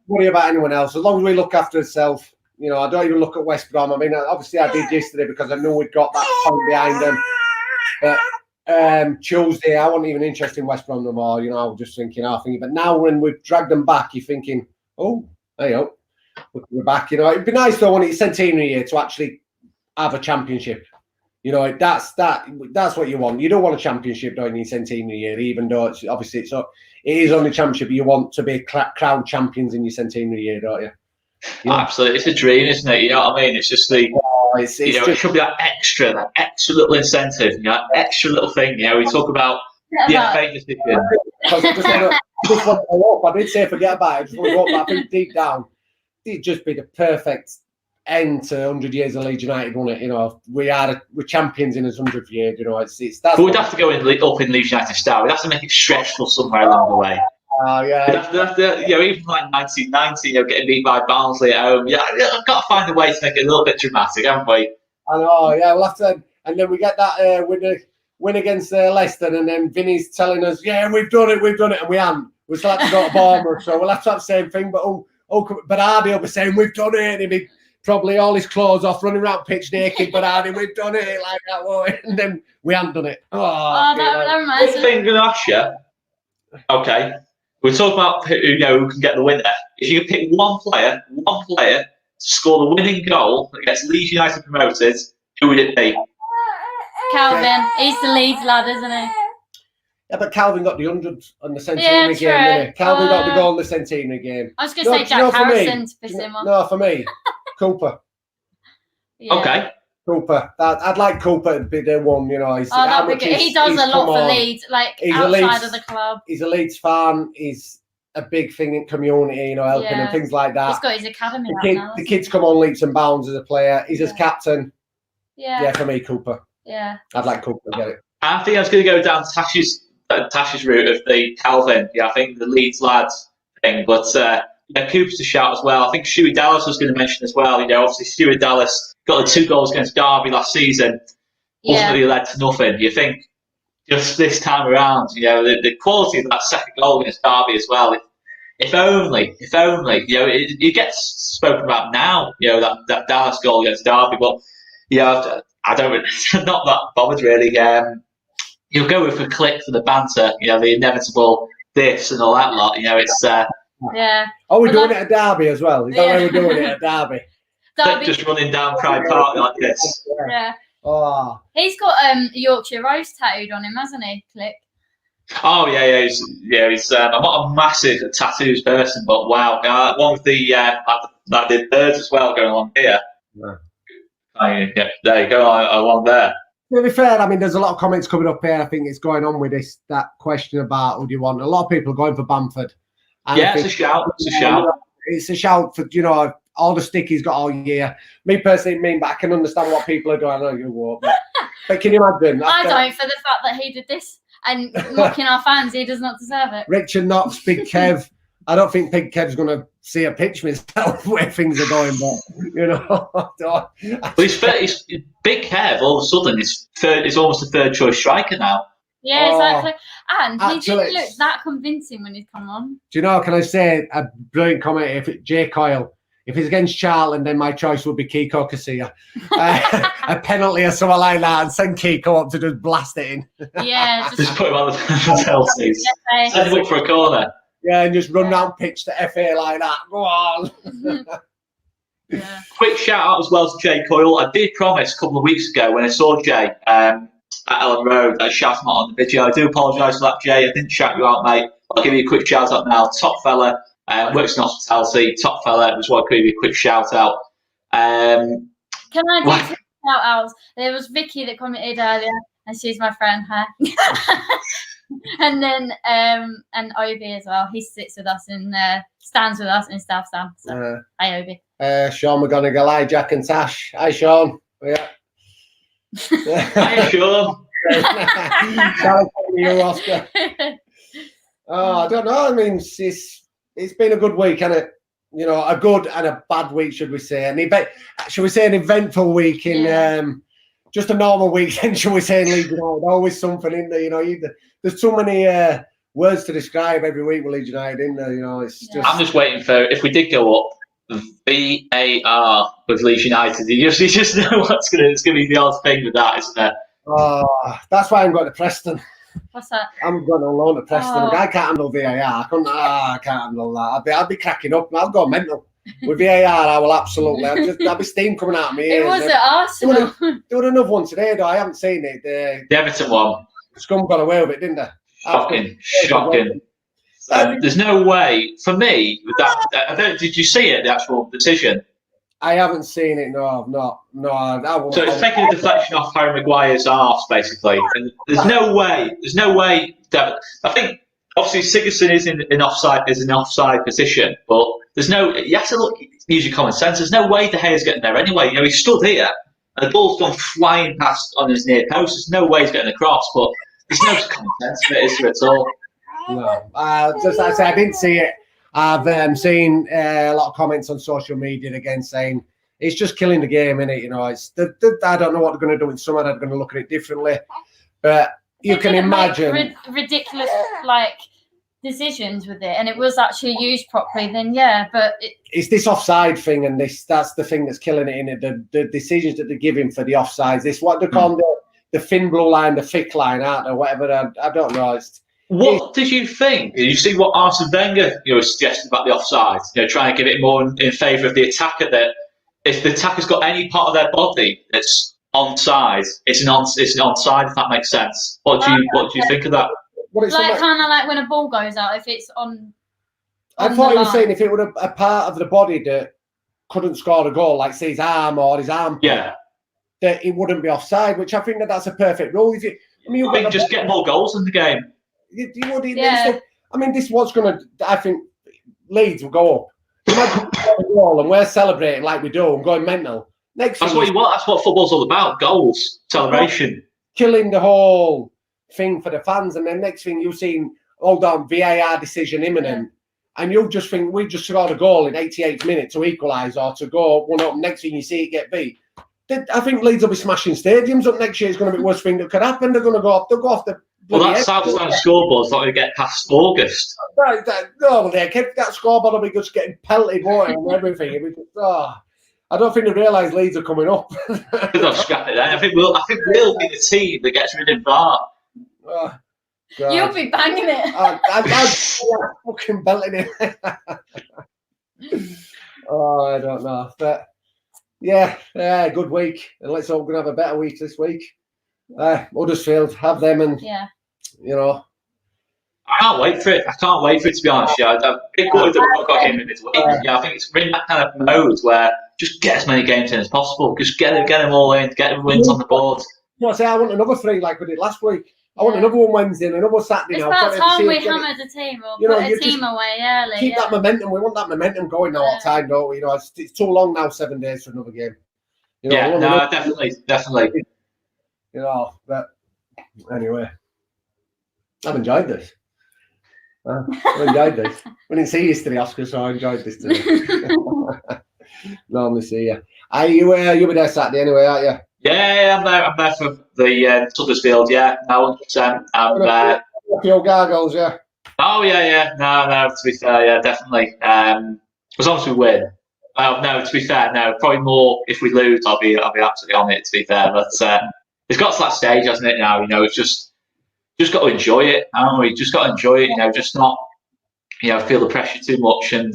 worry about anyone else. As long as we look after ourselves. I don't even look at West Brom. I mean, obviously I did yesterday because I knew we'd got that point behind them. But Tuesday, I wasn't even interested in West Brom no more. I was just thinking. But now when we've dragged them back, you're thinking, oh, there you go. We're back. It'd be nice though when it's centenary year to actually have a championship. That's what you want. You don't want a championship during your centenary year, even though it is only championship. You want to be crowned champions in your centenary year, don't you? Absolutely, it's a dream, isn't it? You know what I mean? It's just it should be that extra little incentive, that extra little thing. We talk about the FA decision. I just want to go up. I did say forget about it. I just want to go up. But I think deep down, it'd just be the perfect end to 100 years of Leeds United, wouldn't it? We're champions in his 100th year. But we'd have to go up in Leeds United style. We'd have to make it stressful somewhere along the way. Yeah. Even like 1990, getting beat by Barnsley at home. Yeah, I've got to find a way to make it a little bit dramatic, haven't we? I know. Yeah, we'll have to. And then we get that win against Leicester, and then Vinny's telling us, "Yeah, we've done it, and we haven't. We still have to go to Bournemouth, so we'll have to have the same thing." But Berardi will be saying, "We've done it," and he'll be probably all his clothes off, running around pitch naked. Berardi, we've done it like that, won't we? And then we haven't done it. That reminds One thing I'm going to ask you. Okay, we're talking about who can get the winner. If you could pick one player to score the winning goal against Leeds United promoted, who would it be? Calvin. He's the Leeds lad, isn't he? Yeah, but Calvin got the 100 on the centenary game, didn't he? Calvin got the goal in the centenary game. I was going to say Jack Harrison to piss him off. No, for me, Cooper. Yeah. Okay. Cooper. I'd like Cooper to be the one, He does a lot for Leeds, outside of the club. He's a Leeds fan. He's a big thing in community, helping and things like that. He's got his academy The kids come on leaps and bounds as a player. He's his captain. Yeah, for me, Cooper. Yeah. I'd like Cooper to get it. I think I was going to go down Tash's route of the Calvin. Yeah, I think the Leeds lads thing, but Cooper's a shout as well. I think Stewie Dallas was going to mention as well. Obviously Stewie Dallas got the 2 goals against Derby last season. Ultimately led to nothing. You think just this time around, the quality of that second goal against Derby as well. If only, it gets spoken about now. That Dallas goal against Derby, but I don't. I'm not that bothered really. You'll go with a click for the banter. The inevitable this and all that lot. It's. Oh, we're doing it at Derby as well. Is that why we're doing it at Derby? Derby. Just running down Pride Park like this. Yeah. Oh. He's got Yorkshire Rose tattooed on him, hasn't he? Click. Oh yeah. He's. I'm not a massive tattoos person, but wow, one with the the birds as well going along here. Yeah. There you go, along there. To be fair, there's a lot of comments coming up here. I think it's going on with that question about who do you want. A lot of people are going for Bamford. And it's a shout. It's a shout for all the stick he's got all year. Me personally, but I can understand what people are doing. I know you won't, but can you imagine? I don't, for the fact that he did this and mocking our fans, he does not deserve it. Richard Knox, Big Kev. I don't think Big Kev's going to see a pitch myself where things are going, but he's Big Kev. All of a sudden, he's almost a third choice striker now. Yeah, exactly. And he didn't look that convincing when he's come on. Do you know? Can I say a brilliant comment? If Jay Coyle, if it's against Charlton, then my choice would be Kiko Casilla. A penalty or something like that, and send Kiko up to just blast it in. Yeah, just put him on the penalties. Send him up for a corner. Yeah, and just run down pitch to FA like that. Go on. Yeah. Quick shout out as well to Jay Coyle. I did promise a couple of weeks ago when I saw Jay at Ellen Road, I shouted him out on the video. I do apologise for that, Jay. I didn't shout you out, mate. I'll give you a quick shout out now. Top fella, works in hospitality. Top fella, just want to give you a quick shout out. Can I do some shout outs? There was Vicky that commented earlier, and she's my friend. Hi. And then and Obi as well. He sits with us and stands with us in staff stand. So hi Obi. Sean McGonigal, hi Jack and Tash. Hi Sean. Yeah. Hi Sean. You, Oscar. I don't know. It's been a good week, hasn't it? A good and a bad week, should we say? Should we say an eventful week in just a normal weekend, shall we say, in Leeds United? Always something in there, there's too many words to describe every week with Leeds United in there, It's just. I'm just waiting for, if we did go up, VAR with Leeds United. You just know it's going to be the odd thing with that, isn't it? Oh, that's why I'm going to Preston. What's that? I'm going on loan to Preston. I can't handle VAR. I can't handle that. I'll be cracking up. I'll go mental. With VAR, I will absolutely. I'll be steam coming out of me. It was at Arsenal. There was another one today, though. I haven't seen it. The Everton one. Scum got away with it, didn't they? Shocking. There's no way for me with that. Did you see it? The actual decision. I haven't seen it. No. So it's taking a deflection off Harry Maguire's arse, basically. And there's no way. That, I think obviously Sigurdsson is in an offside position, but there's no. You have to use your common sense. There's no way De Gea's getting there anyway. He stood here and the ball's gone flying past on his near post. There's no way he's getting across, but there's no common sense of it, is there at all? No, just like I say, I didn't see it. I've seen a lot of comments on social media again saying it's just killing the game, innit? You know, it's I don't know what they're going to do in summer. They're going to look at it differently, but you can imagine ridiculous like decisions with it, and it was actually used properly. Then yeah, but it's this offside thing, and that's the thing that's killing it, innit? The decisions that they're giving for the offsides. This what they call the thin blue line, the thick line, aren't they? Whatever. I don't know. What did you think? Did you see what Arsene Wenger suggested about the offside? Trying to give it more in favour of the attacker. That if the attacker's got any part of their body that's onside, it's an onside. If that makes sense. What do you think of that? Like kind of like when a ball goes out, if it's on. I thought he was saying if it were a part of the body that couldn't score a goal, like say his arm or his arm, that it wouldn't be offside. Which I think that's a perfect rule. I think just get more goals in the game. You would, I mean, this was going to. I think Leeds will go up. Imagine a goal and we're celebrating like we do and going mental. That's what you want. That's what football's all about. Goals, celebration, killing the whole thing for the fans, and then next thing you've seen, hold on, VAR decision imminent, and you just think we just scored a goal in 88th minute to equalise or to go 1-up. Next thing you see it get beat. I think Leeds will be smashing stadiums up next year. It's going to be the worst thing that could happen. They're going to go off. They'll go off the. Well, that Southside scoreboard's not going to get past August. Right, that scoreboard will be just getting pelted water and everything. I don't think they realise Leeds are coming up. They're not scrapping it. I think we'll be the team that gets rid of VAR. You'll be banging it. I'm fucking belting it. I don't know, but yeah, good week, and let's hope we're gonna have a better week this week. Huddersfield, have them, and I can't wait for it. To be honest. Yeah, I'm big worried that we've got him in this week. Yeah, I think it's in that kind of mode where just get as many games in as possible. Just get them all in, get the wins on the board. I want another 3 like we did last week. I want another one Wednesday and another Saturday. It's about time we hammered a team or put a team away early. Keep that momentum. We want that momentum going now all the time, don't we? It's too long now, 7 days for another game. Definitely. But anyway, I've enjoyed this. I've enjoyed this. We didn't see you yesterday, Oscar, so I enjoyed this today. Normally see you. You'll be there Saturday anyway, aren't you? Yeah, I'm there for the Huddersfield. Yeah, no, 100%. I'm there. Your gargles, yeah. Oh yeah. No. To be fair, yeah, definitely. As long as we win. No, to be fair, no. Probably more if we lose. I'll be absolutely on it. To be fair, but it's got to that stage, hasn't it? Now, it's just got to enjoy it. Just got to enjoy it. Just not, feel the pressure too much. And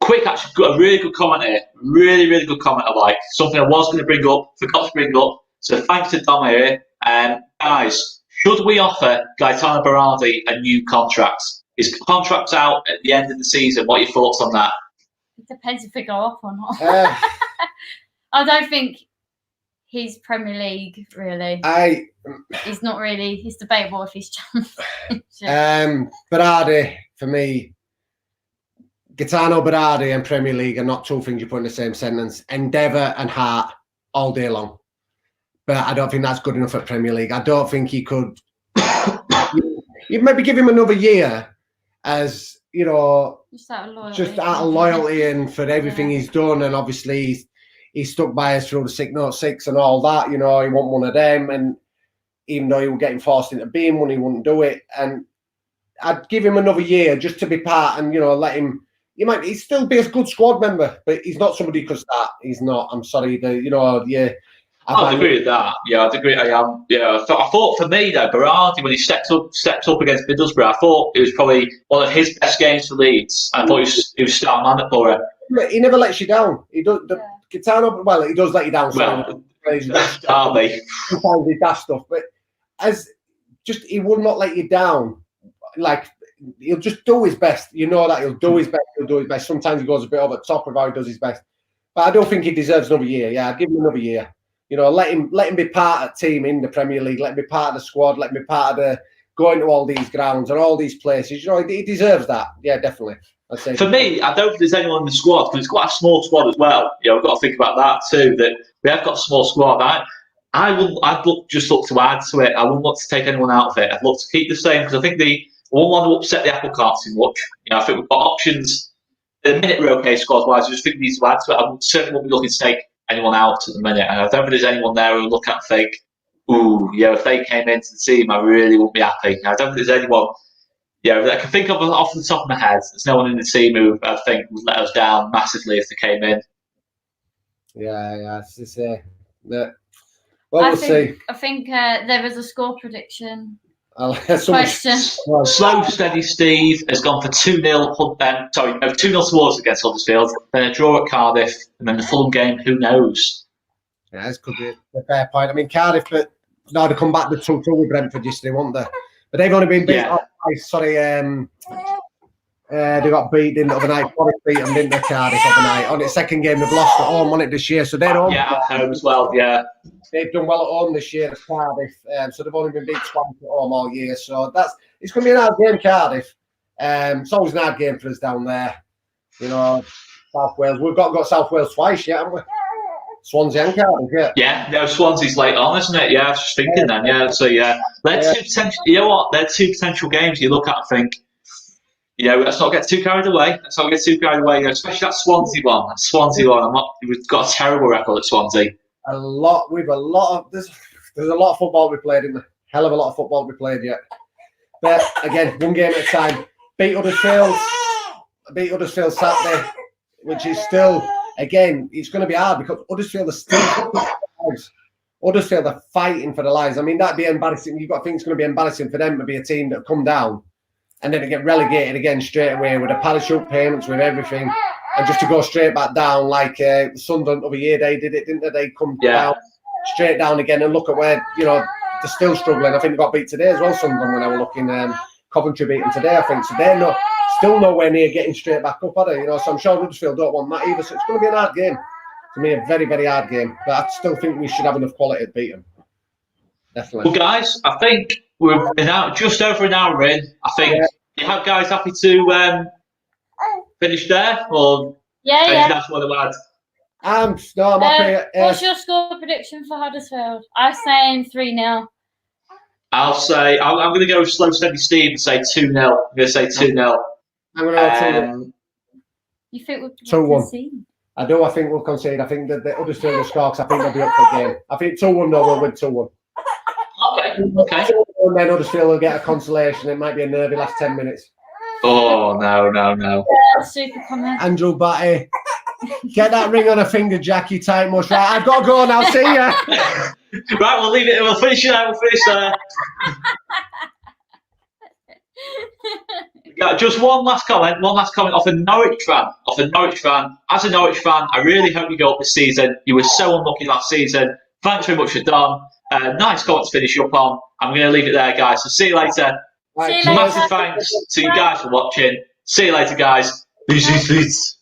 quick, actually, got a really good comment here. Really, really good comment. I like something I was going to bring up, forgot to bring up. So thanks to Dom here. Guys, should we offer Gaetano Berardi a new contract? His contract's out at the end of the season. What are your thoughts on that? It depends if we go up or not. I don't think he's Premier League, really. He's not really. He's debatable if he's champion. Berardi, for me, Gaetano Berardi and Premier League are not two things you put in the same sentence. Endeavour and heart all day long. But I don't think that's good enough at Premier League. I don't think he could. You'd maybe give him another year as, just out of loyalty and for everything he's done. And obviously he's stuck by us through the 606 and all that. He wasn't one of them. And even though he was getting forced into being one, he wouldn't do it. And I'd give him another year just to be part and, let him. He'd still be a good squad member, but he's not somebody who could start. He's not. I'm sorry. I'd agree with that. Yeah, I'd agree. I am. Yeah, I thought for me though, Berardi when he stepped up against Middlesbrough, I thought it was probably one of his best games for Leeds. I thought he was starting man at for it. He never lets you down. He does. Gaetano, well, he does let you down. Well, sometimes he does stuff, but he will not let you down. Like. He'll just do his best. That he'll do his best. He'll do his best. Sometimes he goes a bit over the top of how he does his best. But I don't think he deserves another year. Yeah, I'd give him another year. Let him be part of the team in the Premier League. Let him be part of the squad. Let him be part of the going to all these grounds and all these places. He deserves that. Yeah, definitely. I'd say. For me, I don't think there's anyone in the squad because it's quite a small squad as well. We've got to think about that too. That we have got a small squad. I'd look to add to it. I wouldn't look to take anyone out of it. I'd look to keep the same because I think won't want to upset the apple cart too much. You know, I think we've got options. At the minute, we're okay squad-wise. I just think we need to add to it. I certainly won't be looking to take anyone out at the minute. And I don't think there's anyone there who look at and think, ooh, yeah, if they came into the team, I really wouldn't be happy. I don't think there's anyone, yeah, that I can think of off the top of my head. There's no one in the team who I think would let us down massively if they came in. Yeah. Well, we'll see. I think there was a score prediction. Question. Slow, steady Steve has gone for 2-0. 2-0 towards against Huddersfield. Then a draw at Cardiff, and then the Fulham game. Who knows? Yeah, this could be a fair point. I mean, Cardiff, but now they come back to 2-2 with Brentford yesterday, won't they? But they've only been beat. Yeah. They got beat in the other night. Forest beat them, didn't they, Cardiff overnight? On its second game, they've lost at home on it this year. So they're home. Yeah, at home as well. Yeah. They've done well at home this year, Cardiff. So they've only been beat twice at home all year. So it's going to be an hard game, Cardiff. It's always an hard game for us down there. You know, South Wales. We've got South Wales twice, yeah, haven't we? Swansea and Cardiff, yeah. Yeah, no, Swansea's late on, isn't it? Yeah, I was just thinking then. Yeah, so yeah, they're two potential. You know what? They're two potential games you look at and think, you know, let's not get too carried away. You know, especially that Swansea one. We've got a terrible record at Swansea. There's a lot of football we played in the hell of a lot of football we played yet. But again, one game at a time. Beat Huddersfield Saturday, which is still, again, it's going to be hard because Huddersfield are still Huddersfield are fighting for their lives. I mean, that'd be embarrassing. You've got to think it's going to be embarrassing for them to be a team that come down and then to get relegated again straight away with the parachute payments, with everything, and just to go straight back down like Sunderland over year they did it, didn't they? They come down straight down again, and look at where, you know, they're still struggling. I think they got beat today as well, Sunderland, when I were looking. Coventry beat them today, I think. So they're still nowhere near getting straight back up, are they? You know, so I'm sure Huddersfield don't want that either. So it's going to be an hard game. For me, a very, very hard game. But I still think we should have enough quality to beat them. Definitely. Well, guys, I think we're just over an hour in. I think you have guys happy to finish there, or that's what I I'm happy. What's your score prediction for Huddersfield? I'm saying 3-0. I'll say I'm going to go with slow, steady Steve and say 2-0. I'm going to say 2-0. I'm going to go 2-1. You think we'll concede? I do. I think we'll concede. I think that the Huddersfield will score because I think they'll be up for the game. I think 2-1. No, we'll win 2-1. Okay. 2-1, then Huddersfield will get a consolation. It might be a nervy last 10 minutes. Oh no! Super comment. Andrew Batty, get that ring on a finger, Jackie. Tight much. Right, I've got to go now. See ya. Right, we'll leave it. We'll finish there. Yeah, just one last comment off a Norwich fan. As a Norwich fan, I really hope you go up this season. You were so unlucky last season. Thanks very much for Don. Nice comment to finish up on. I'm going to leave it there, guys. So see you later. Right, massive thanks to you guys for watching. See you later, guys. Peace.